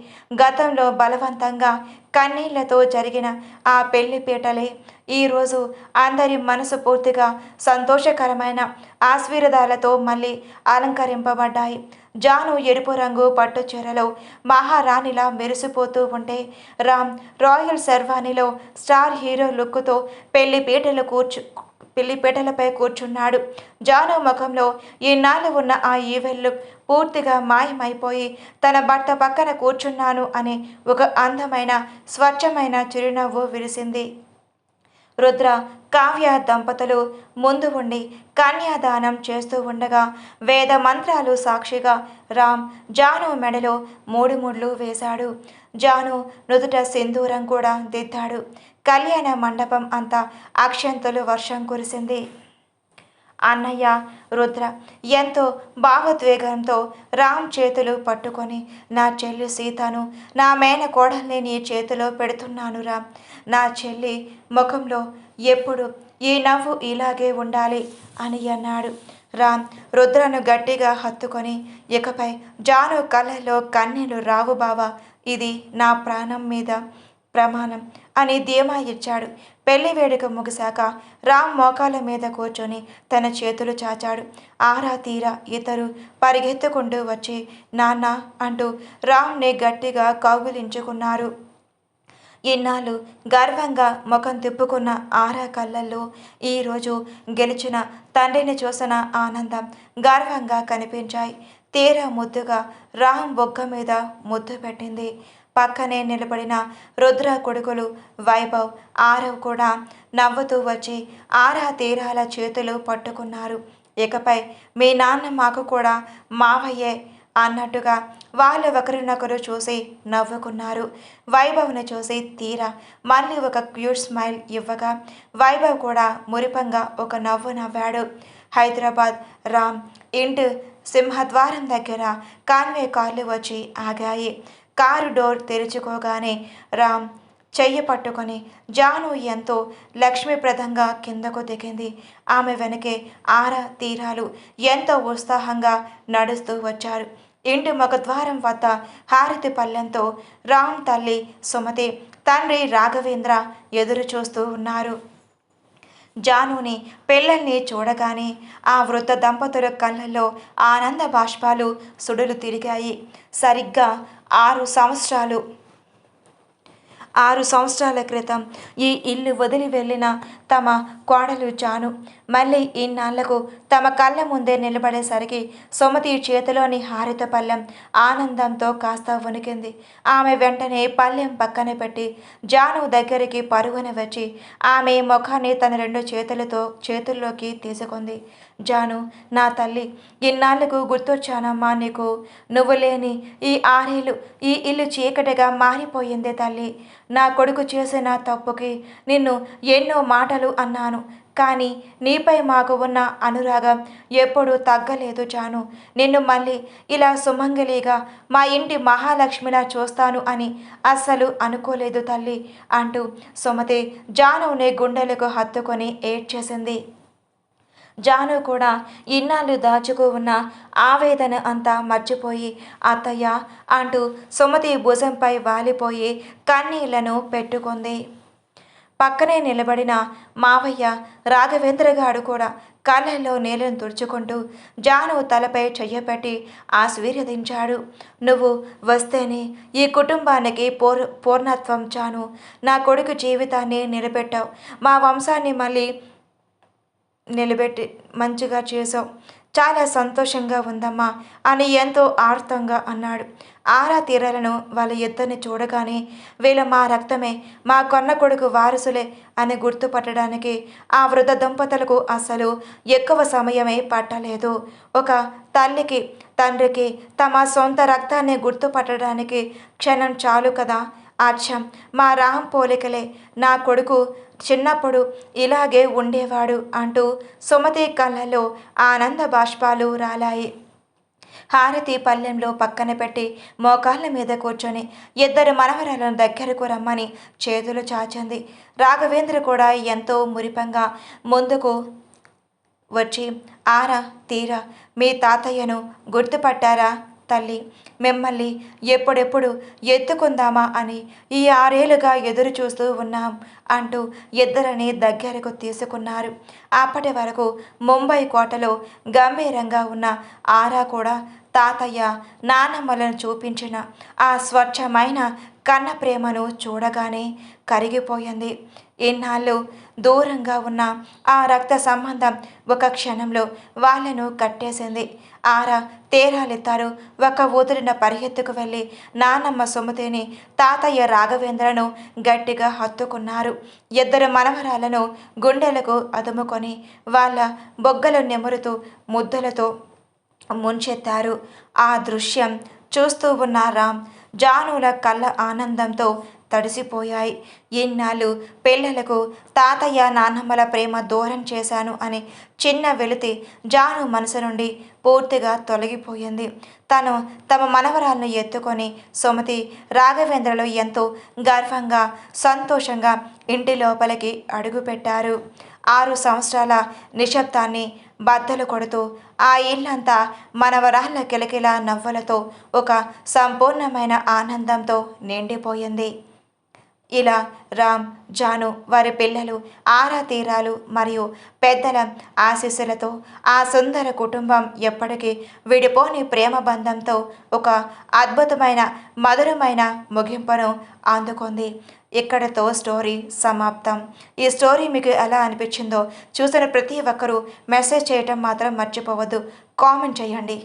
[SPEAKER 1] గతంలో బలవంతంగా కన్నీళ్లతో జరిగిన ఆ పెళ్లి పీటలే ఈరోజు అందరి మనసు పూర్తిగా సంతోషకరమైన ఆశీర్వాదాలతో మళ్ళీ అలంకరింపబడ్డాయి. జాను ఎరుపు రంగు పట్టు చీరలో మహారాణిలా మెరిసిపోతూ ఉంటే రామ్ రాయల్ శర్వాణిలో స్టార్ హీరో లుక్తో పెళ్లిపీటలపై కూర్చున్నాడు. జాను ముఖంలో ఈనాళ్ళు ఉన్న ఆ ఈవెళ్ళు పూర్తిగా మాయమైపోయి తన భర్త పక్కన కూర్చున్నాను అనే ఒక అందమైన స్వచ్ఛమైన చిరునవ్వు విరిసింది. రుద్ర, కావ్య దంపతులు ముందు ఉండి కన్యాదానం చేస్తూ ఉండగా వేద మంత్రాలు సాక్షిగా రామ్ జాను మెడలో 3 ముళ్ళు వేశాడు. జాను నుదుట సింధూరం కూడా దిద్దాడు. కళ్యాణ మండపం అంతా అక్షంతలు వర్షం కురిసింది. అన్నయ్య, రుద్ర ఎంతో భావోద్వేగంతో రామ్ చేతులు పట్టుకొని, నా చెల్లి సీతను, నా మేనకోడల్ని నీ చేతిలో పెడుతున్నాను రామ్. నా చెల్లి ముఖంలో ఎప్పుడు ఈ నవ్వు ఇలాగే ఉండాలి అని అన్నాడు. రామ్ రుద్రను గట్టిగా హత్తుకొని, ఇకపై జాను కళ్ళల్లో కన్నీళ్లు రావు బావా, ఇది నా ప్రాణం మీద ప్రమాణం అని ధీమా ఇచ్చాడు. పెళ్లి వేడుక ముగిశాక రామ్ మోకాల మీద కూర్చొని తన చేతులు చాచాడు. ఆరా తీరా ఇద్దరు పరిగెత్తుకుంటూ వచ్చి నాన్న అంటూ రామ్ని గట్టిగా కౌగిలించుకున్నారు. ఇన్నాళ్ళు గర్వంగా ముఖం తిప్పుకున్న ఆరా కళ్ళల్లో ఈరోజు గెలిచిన తండ్రిని చూసిన ఆనందం, గర్వంగా కనిపించాయి. తీరా ముద్దుగా రామ్ బొగ్గ మీద ముద్దు పెట్టింది. పక్కనే నిలబడిన రుద్ర కొడుకులు వైభవ్, ఆరవ్ కూడా నవ్వుతూ వచ్చి ఆరా తీరాల చేతులు పట్టుకున్నారు. ఇకపై మీ నాన్న మాకు కూడా మావయ్యే అన్నట్టుగా వాళ్ళు ఒకరినొకరు చూసి నవ్వుకున్నారు. వైభవ్ని చూసి తీరా మళ్ళీ ఒక క్యూట్ స్మైల్ ఇవ్వగా వైభవ్ కూడా మురిపంగా ఒక నవ్వు నవ్వాడు. హైదరాబాద్ రామ్ ఇంటి సింహద్వారం దగ్గర కాన్వే కార్లు వచ్చి ఆగాయి. కారు డోర్ తెరుచుకోగానే రామ్ చెయ్యి పట్టుకొని జాను ఎంతో లక్ష్మీప్రదంగా కిందకు దిగింది. ఆమె వెనకే ఆరా తీరాలు ఎంతో ఉత్సాహంగా నడుస్తూ వచ్చారు. ఇంటి ముఖద్వారం వద్ద హారతి పళ్ళెంతో రామ్ తల్లి సుమతి, తండ్రి రాఘవేంద్ర ఎదురు చూస్తూ ఉన్నారు. జానుని, పిల్లల్ని చూడగానే ఆ వృద్ధ దంపతుల కళ్ళల్లో ఆనంద బాష్పాలు సుడులు తిరిగాయి. సరిగ్గా 6 సంవత్సరాల క్రితం ఈ ఇల్లు వదిలి వెళ్ళిన తమ కోడలు జాను మళ్ళీ ఇన్నాళ్లకు తమ కళ్ళ ముందే నిలబడేసరికి సుమతి చేతిలోని హారిత పళ్ళెం ఆనందంతో కాస్త వణికింది. ఆమె వెంటనే పళ్ళెం పక్కన పెట్టి జాను దగ్గరికి పరుగున వచ్చి ఆమె ముఖాన్ని తన 2 చేతుల్లోకి తీసుకుంది. జాను, నా తల్లి, ఇన్నాళ్లకు గుర్తొచ్చానమ్మా నీకు. నువ్వు లేని ఈ 6 ఏళ్ళు ఈ ఇల్లు చీకటిగా మారిపోయింది తల్లి. నా కొడుకు చేసిన తప్పుకి నిన్ను ఎన్నో మాటలు అన్నాను, కానీ నీపై మాకు ఉన్న అనురాగం ఎప్పుడూ తగ్గలేదు జాను. నిన్ను మళ్ళీ ఇలా సుమంగలిగా మా ఇంటి మహాలక్ష్మిలా చూస్తాను అని అస్సలు అనుకోలేదు తల్లి అంటూ సుమతి జానుని గుండెలకు హత్తుకొని ఏడ్చేసింది. జాను కూడా ఇన్నాళ్ళు దాచుకు ఉన్న ఆవేదన అంతా మర్చిపోయి అత్తయ్య అంటూ సుమతి భుజంపై వాలిపోయి కన్నీళ్లను పెట్టుకుంది. పక్కనే నిలబడిన మావయ్య రాఘవేంద్రగాడు కూడా కళ్ళల్లో నీళ్లను తుడుచుకుంటూ జాను తలపై చెయ్యపెట్టి ఆశీర్వదించాడు. నువ్వు వస్తేనే ఈ కుటుంబానికి పూర్ణత్వం జాను. నా కొడుకు జీవితాన్ని నిలబెట్టావు. మా వంశాన్ని మళ్ళీ నిలబెట్టి మంచిగా చేసావు. చాలా సంతోషంగా ఉందమ్మా అని ఎంతో ఆర్తంగా అన్నాడు. ఆరా తీరాలను వాళ్ళ ఇద్దరిని చూడగానే వీళ్ళ మా రక్తమే, మా కొన్న కొడుకు వారసులే అని గుర్తుపట్టడానికి ఆ వృద్ధ దంపతులకు అసలు ఎక్కువ సమయమే పట్టలేదు. ఒక తల్లికి తండ్రికి తమ సొంత రక్తాన్ని గుర్తుపట్టడానికి క్షణం చాలు కదా. అచ్చం మా రామ్ పోలికలే, నా కొడుకు చిన్నప్పుడు ఇలాగే ఉండేవాడు అంటూ సుమతి కళ్ళలో ఆనంద బాష్పాలు రాలాయి. హారతి పళ్ళెంలో పక్కన పెట్టి మోకాళ్ళ మీద కూర్చొని ఇద్దరు మనవరాలను దగ్గరకు రమ్మని చేతులు చాచింది. రాఘవేంద్ర కూడా ఎంతో మురిపంగా ముందుకు వచ్చి ఆరా తీరా మీ తాతయ్యను గుర్తుపట్టారా తల్లి? మిమ్మల్ని ఎప్పుడెప్పుడు ఎత్తుకుందామా అని ఈ 6 ఏళ్లుగా ఎదురు చూస్తూ ఉన్నాం అంటూ ఇద్దరిని దగ్గరకు తీసుకున్నారు. అప్పటి వరకు ముంబై కోటలో గంభీరంగా ఉన్న ఆరా కూడా తాతయ్య నానమ్మలను చూపించిన ఆ స్వచ్ఛమైన కన్న ప్రేమను చూడగానే కరిగిపోయింది. ఇన్నాళ్ళు దూరంగా ఉన్న ఆ రక్త సంబంధం ఒక క్షణంలో వాళ్ళను కట్టేసింది. ఆరా తేరాలిద్దరూ ఒక ఊదిరిన పరిగెత్తుకు వెళ్ళి నానమ్మ సుమతిని, తాతయ్య రాఘవేంద్రను గట్టిగా హత్తుకున్నారు. ఇద్దరు మనవరాలను గుండెలకు అదుముకొని వాళ్ళ బొగ్గలు నెమురుతూ ముద్దులతో ముంచెత్తారు. ఆ దృశ్యం చూస్తూ ఉన్న రామ్ జానుల కళ్ళ ఆనందంతో తడిసిపోయాయి. ఇన్నాళ్ళు పిల్లలకు తాతయ్య నాన్నమ్మల ప్రేమ దూరం చేశాను అని చిన్న వెలితి జాను మనసు నుండి పూర్తిగా తొలగిపోయింది. తను తమ మనవరాలను ఎత్తుకొని సుమతి రాఘవేంద్రలో ఎంతో గర్వంగా సంతోషంగా ఇంటి లోపలికి అడుగుపెట్టారు. 6 సంవత్సరాల నిశ్శబ్దాన్ని బద్దలు కొడుతూ ఆ ఇల్లంతా మనవరాళ్ళ కిలకిల నవ్వులతో ఒక సంపూర్ణమైన ఆనందంతో నిండిపోయింది. ఇలా రామ్ జాను వారి పిల్లలు ఆరా తీరాలు మరియు పెద్దల ఆశీస్సులతో ఆ సుందర కుటుంబం ఎప్పటికీ విడిపోని ప్రేమ బంధంతో ఒక అద్భుతమైన మధురమైన ముగింపును అందుకుంది. ఇక్కడతో స్టోరీ సమాప్తం. ఈ స్టోరీ మీకు ఎలా అనిపించిందో చూసిన ప్రతి ఒక్కరూ మెసేజ్ చేయటం మాత్రం మర్చిపోవద్దు. కామెంట్ చేయండి.